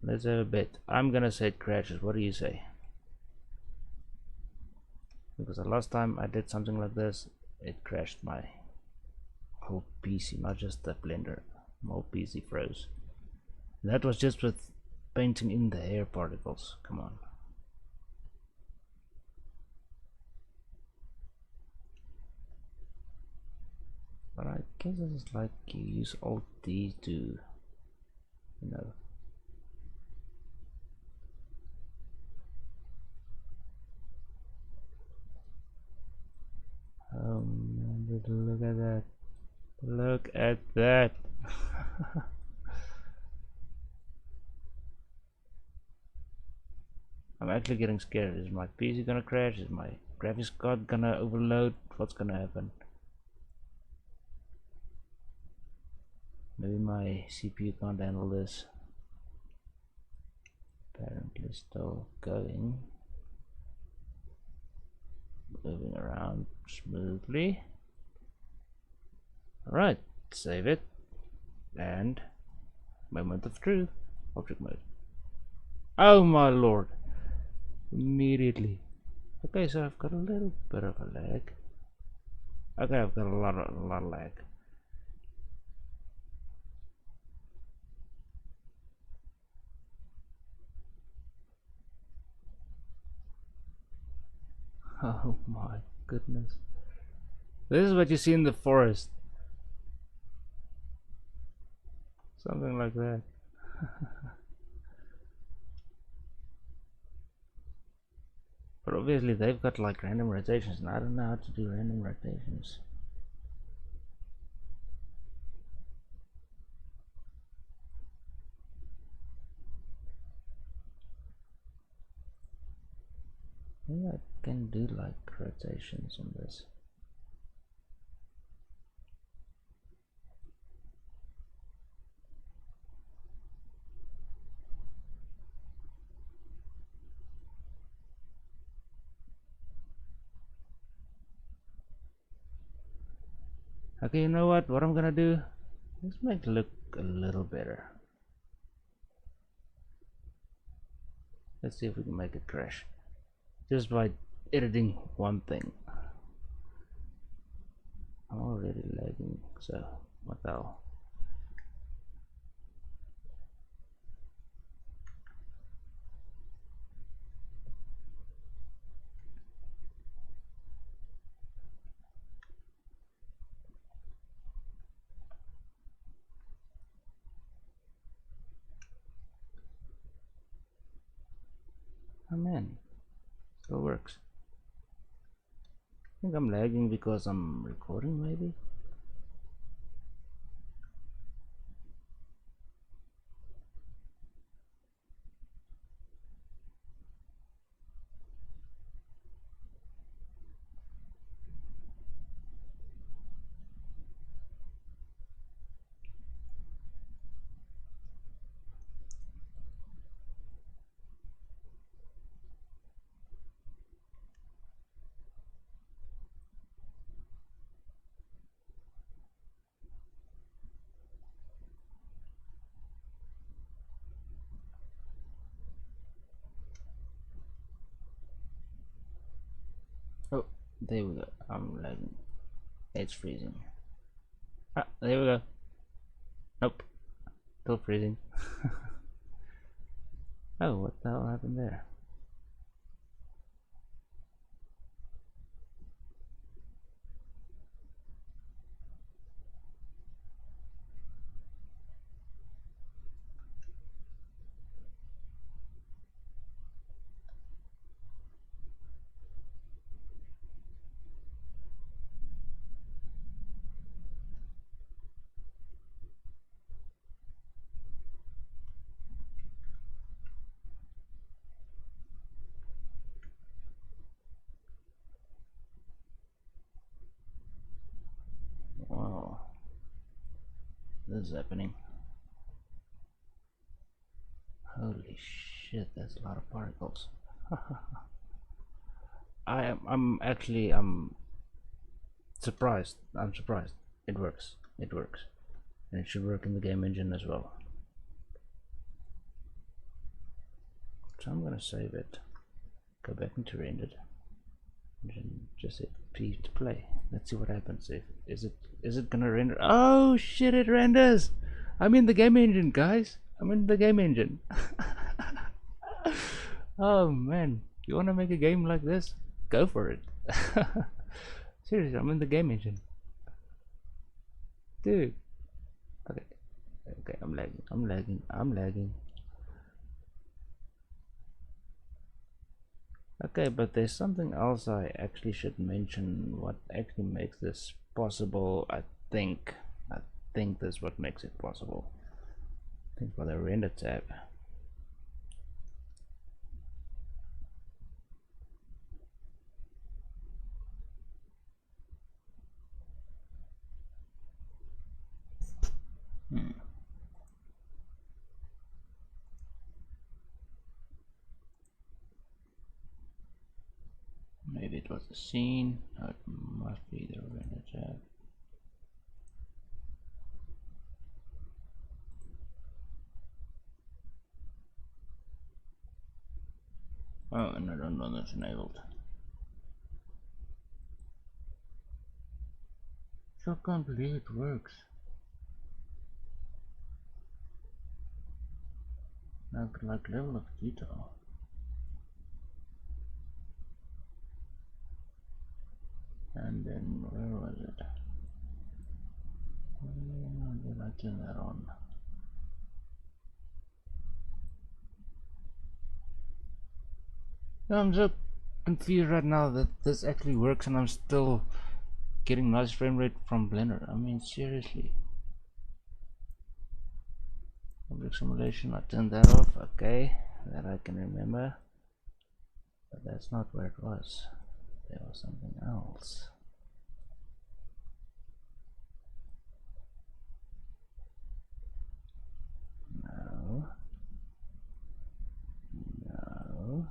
Let's have a bet. I'm gonna say it crashes. What do you say? Because the last time I did something like this, it crashed my whole PC, not just the Blender. My whole PC froze. That was just with painting in the air particles. Come on. But I guess it's like you use Alt D to, you know, look at that. Look at that. I'm actually getting scared. Is my PC gonna crash? Is my graphics card gonna overload? What's gonna happen? Maybe my CPU can't handle this. Apparently still going. Moving around smoothly. Alright, save it. And moment of truth. Object mode. Oh my lord. Immediately. Okay, so I've got a little bit of a lag. Okay, I've got a lot of lag. Oh my goodness. This is what you see in the forest. Something like that. But obviously they've got like random rotations and I don't know how to do random rotations. Maybe I can do like rotations on this. Okay, you know what I'm gonna do? Let's make it look a little better. Let's see if we can make it crash just by editing one thing. I'm already lagging, so what the hell. Oh man, still works. I think I'm lagging because I'm recording, maybe. Oh, there we go. I'm lagging. It's freezing. Ah, there we go. Nope, still freezing. Oh, what the hell happened there? Wow, this is happening. Holy shit, that's a lot of particles. I'm surprised. I'm surprised. It works. It works. And it should work in the game engine as well. So I'm gonna save it. Go back into rendered. And just hit P to play. Let's see what happens. If is it gonna render? Oh shit, it renders! I'm in the game engine, guys. I'm in the game engine. Oh man, you wanna make a game like this? Go for it. Seriously, I'm in the game engine. Dude. Okay. Okay, I'm lagging. Okay, but there's something else I actually should mention. What actually makes this possible? I think that's what makes it possible. I think for the render tab. Maybe it was the scene. No, it must be the render tab. Oh, and I don't know that's enabled. So I can't believe it works. Like level of detail. And then where was it? Where did I turn that on? I'm so confused right now that this actually works and I'm still getting nice frame rate from Blender. I mean, seriously. Object simulation, I turned that off. Okay, that I can remember. But that's not where it was. There was something else. No. No.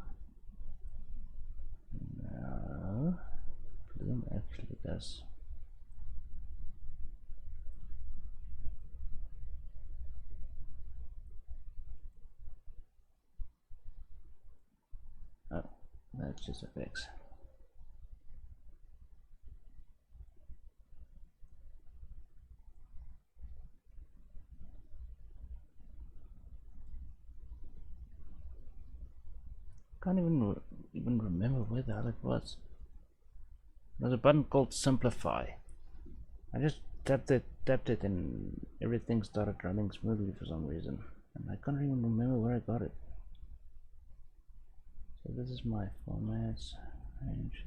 No. Bloom actually does. it's just effects. Can't even remember where the hell it was. There's a button called simplify. I just tapped it and everything started running smoothly for some reason, and I can't even remember where I got it. So this is my formats, range,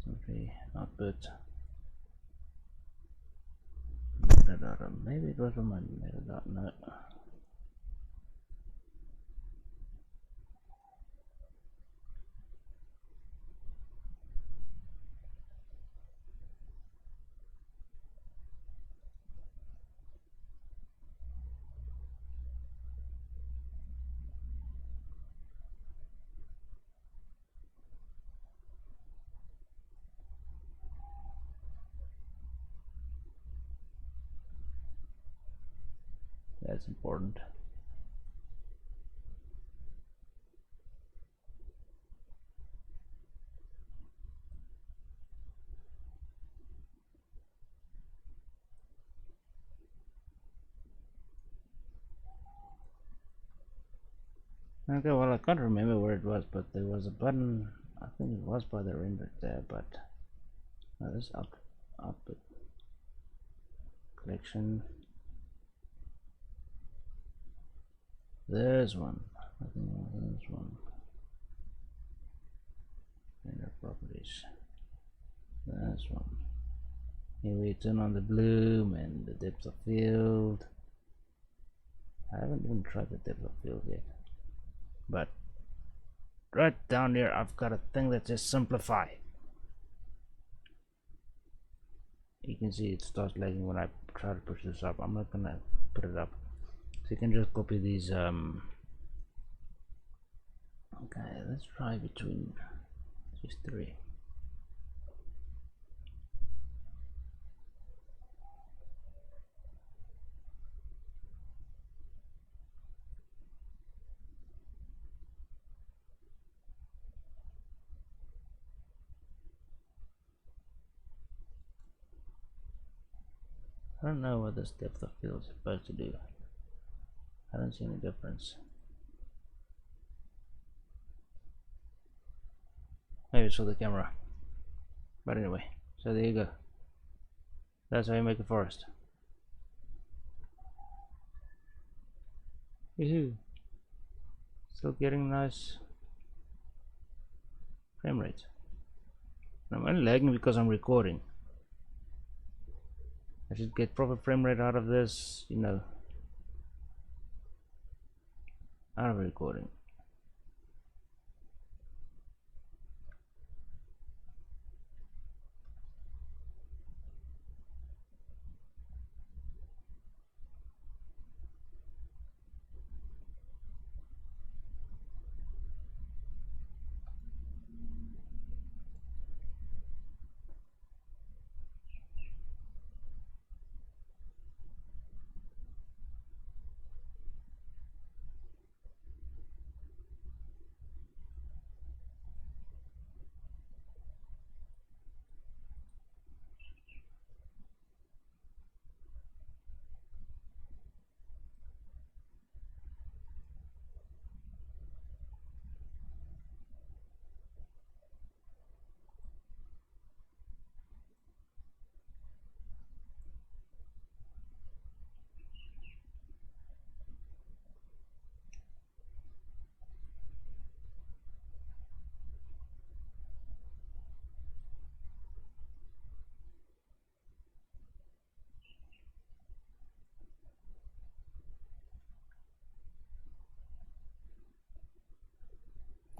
simply output, metadata. Maybe it was from my metadata. No. That's important. Okay, well, I can't remember where it was, but there was a button. I think it was by the render tab, but no, this output collection. There's one. I think there's one. Render properties. There's one. Here we turn on the bloom and the depth of field. I haven't even tried the depth of field yet, but right down here I've got a thing that says simplify. You can see it starts lagging when I try to push this up. I'm not gonna put it up, so you can just copy these. Okay, let's try between just 3. I don't know what this depth of field is supposed to do. I don't see any difference. Maybe it's for the camera. But anyway, so there you go. That's how you make a forest. Woohoo! Still getting nice frame rate. I'm only lagging because I'm recording. I should get proper frame rate out of this, you know, out of recording.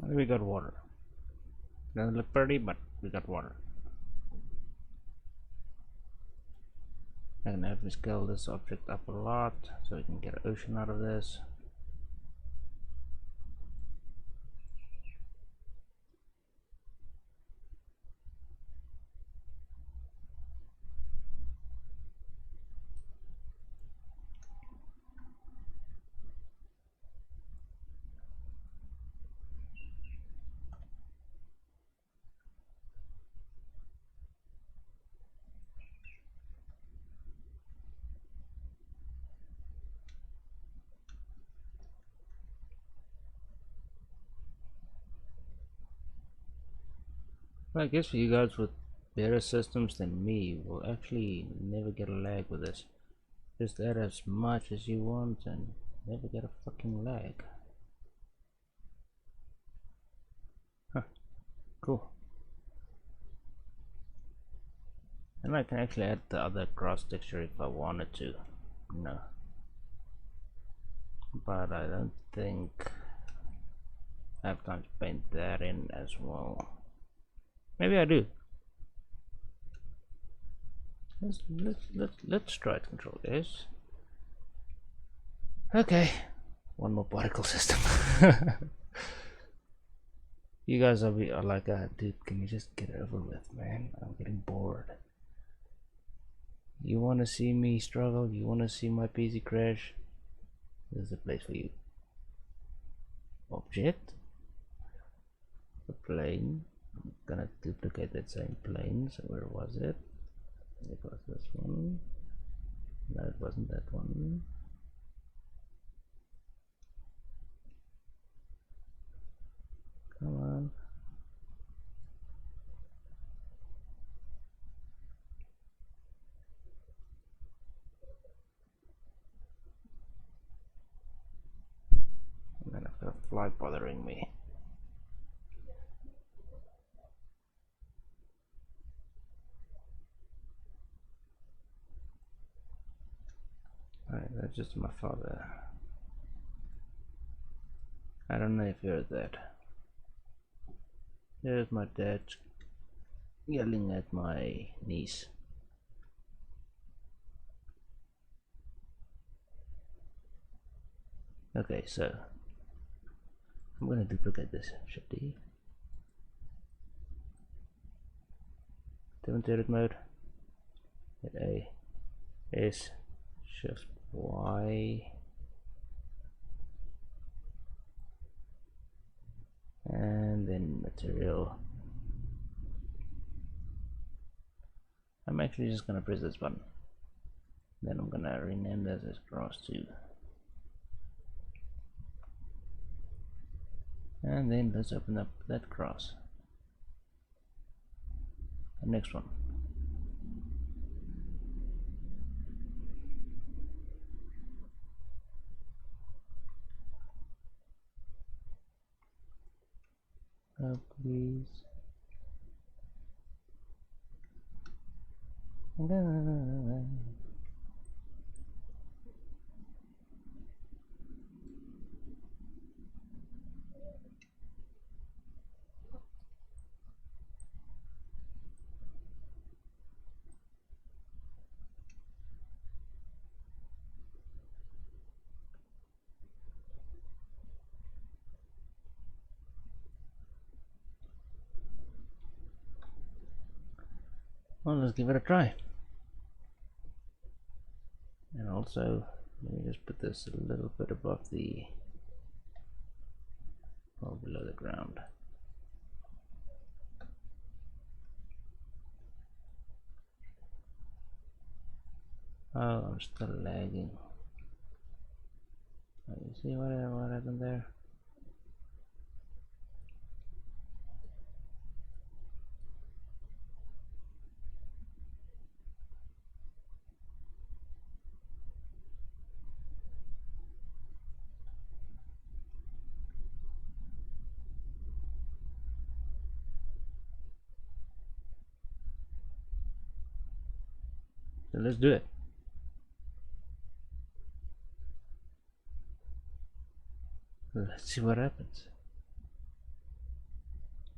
We got water. Doesn't look pretty, but we got water. I'm gonna have to scale this object up a lot so we can get an ocean out of this. Well, I guess for you guys with better systems than me, will actually never get a lag with this. Just add as much as you want and never get a fucking lag. Huh, cool. And I can actually add the other grass texture if I wanted to. No. But I don't think I have time to paint that in as well. Maybe I do. Let's try to control this. Okay, one more particle system. You guys are like, dude, can you just get it over with, man? I'm getting bored. You want to see me struggle? You want to see my PC crash? This is the place for you. Object, the plane. I'm gonna duplicate that same plane. So where was it? It was this one. No, it wasn't that one. Come on. And then I've got a fly bothering me. Alright, that's just my father. I don't know if you heard that. There's my dad yelling at my niece. Okay, so I'm gonna duplicate this. Shift D. 7-threaded mode. Hit A. S. Shift Y. And then material. I'm actually just gonna press this button. Then I'm gonna rename this as grass 2. And then let's open up that grass. The next one. Oh, please. Well, let's give it a try. And also, let me just put this a little bit above the, or below the ground. Oh, I'm still lagging. Oh, you see what happened there? So let's do it. Let's see what happens.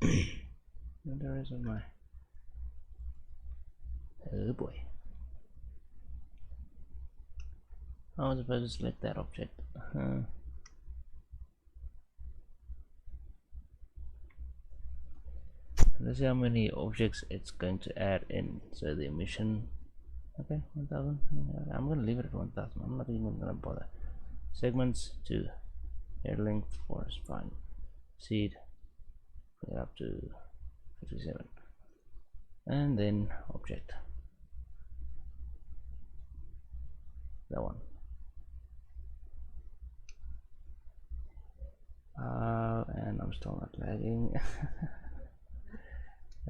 And there is my, oh boy. I was supposed to select that object. Let's see how many objects it's going to add in. So the emission, okay, 1000. I'm gonna leave it at 1000. I'm not even gonna bother. Segments to air length 4 is fine. Seed, put it up to 57. And then object. That one. And I'm still not lagging.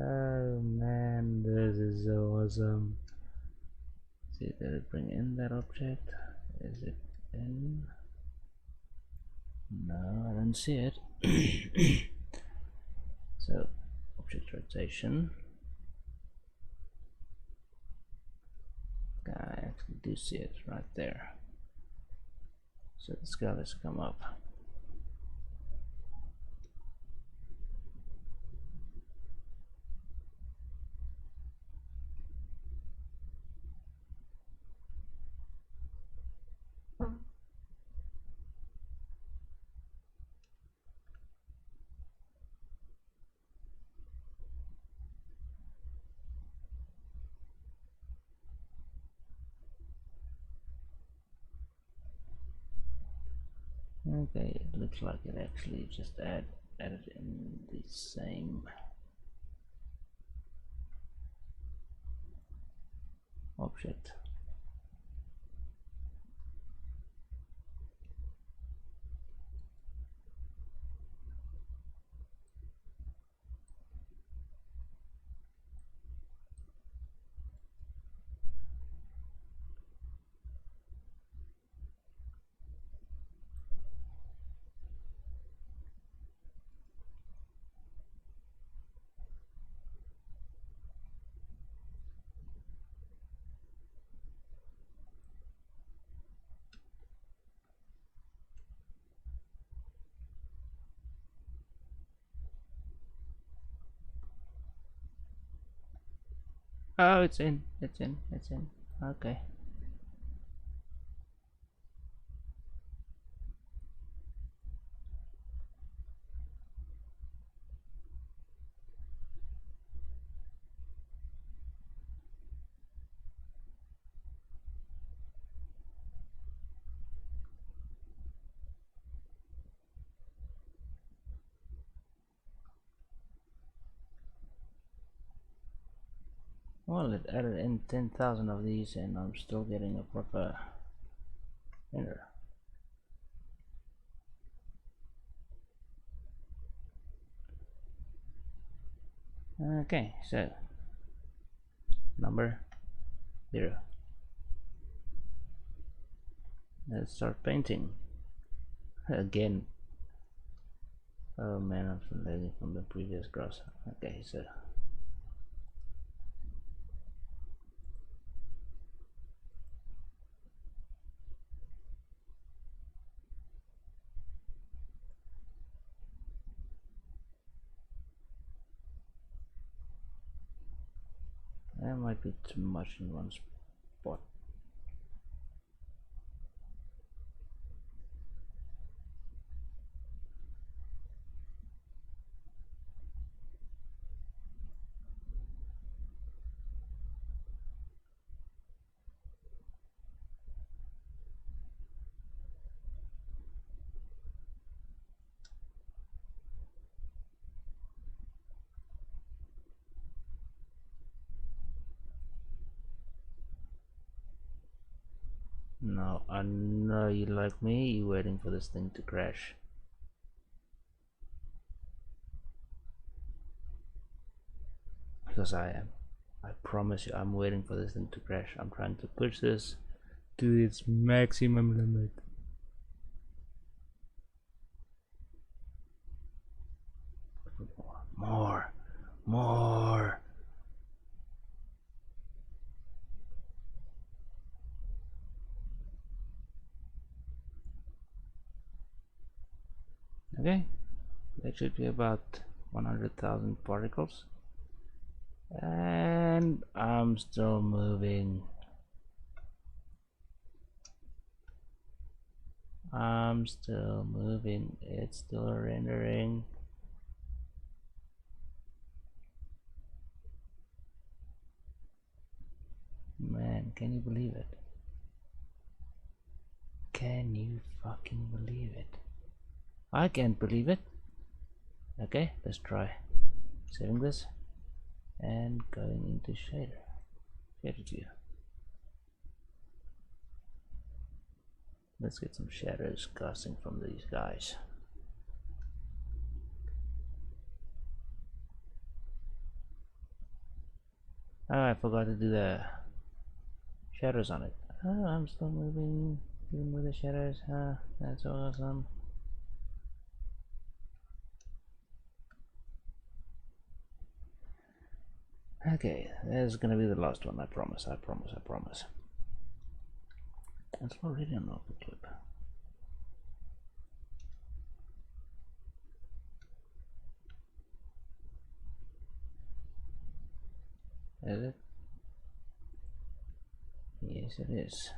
Oh man, this is so awesome. See, did it bring in that object? Is it in? No, I don't see it. So, object rotation. I actually do see it right there. So the scale has come up. Okay, it looks like it actually just added in the same object. Oh, it's in. Okay. Well, it added in 10,000 of these and I'm still getting a proper error. Okay, so number 0. Let's start painting again. Oh man, I'm still lagging from the previous grass. Okay, so that might be too much in one spot. No, I know you like me, you're waiting for this thing to crash. Because I am. I promise you, I'm waiting for this thing to crash. I'm trying to push this to its maximum limit. More. Okay, that should be about 100,000 particles. And I'm still moving. It's still rendering. Man, can you believe it? Can you fucking believe it? I can't believe it. Okay, let's try saving this and going into shader view. Let's get some shadows casting from these guys. Oh, I forgot to do the shadows on it. Oh, I'm still moving even with the shadows. That's awesome. Okay, that's gonna be the last one. I promise. I promise. I promise. It's already an awful clip. Is it? Yes, it is.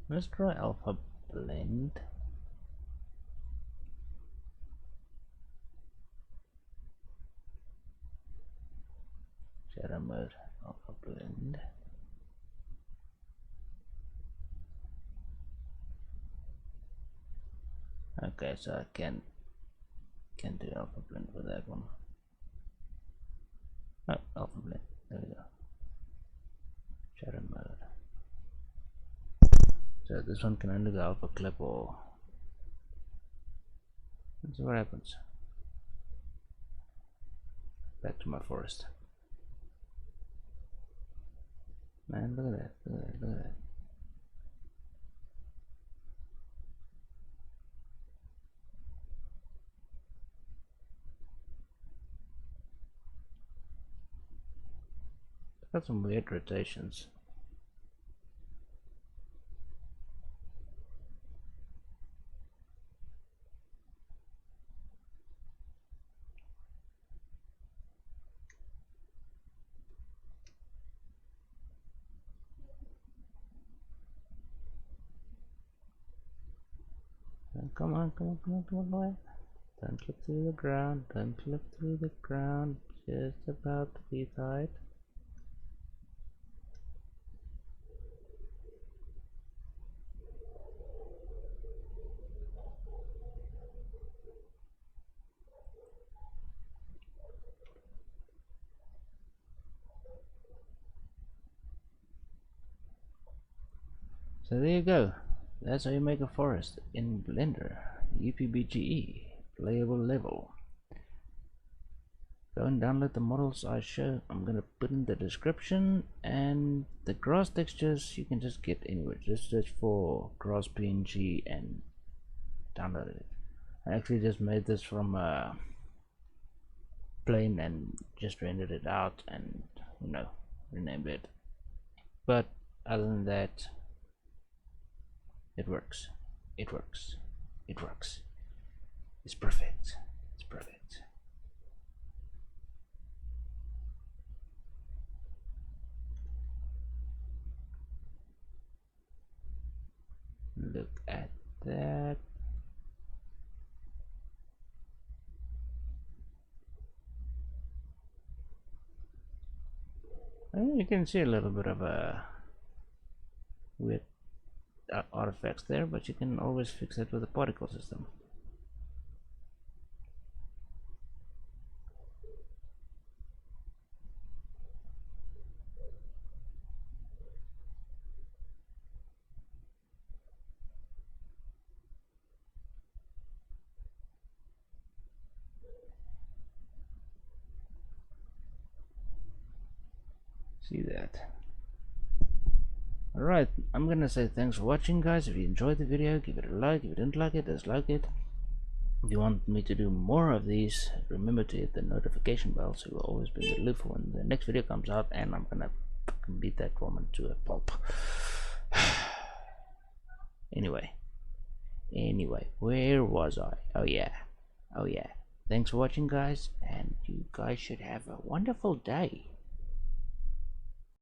Let's try alpha blend. Shadow mode, alpha blend. Okay, so I can do alpha blend with that one. Oh, alpha blend. There we go. Shadow mode. So this one can only go alpha clip, or let's see what happens. Back to my forest. Man, look at that, look at that, look at that. Got some weird rotations. Come on, come on, come on, come on, come on. Don't clip through the ground, don't clip through the ground. Just about to be tight. So there you go. That's how you make a forest in Blender. UPBGE, playable level. Go and download the models I'm gonna put in the description, and the grass textures you can just get anywhere. Just search for grass PNG and download it. I actually just made this from plain and just rendered it out and, you know, renamed it. But other than that, it works. It works. It works. It's perfect. It's perfect. Look at that. You can see a little bit of a weird artifacts there, but you can always fix it with a particle system. See that? Alright, I'm gonna say thanks for watching, guys. If you enjoyed the video, give it a like. If you didn't like it, dislike it. If you want me to do more of these, remember to hit the notification bell so you'll always be in the loop for when the next video comes out, and I'm gonna fucking beat that woman to a pulp. Anyway, where was I? Oh yeah. Thanks for watching, guys, and you guys should have a wonderful day.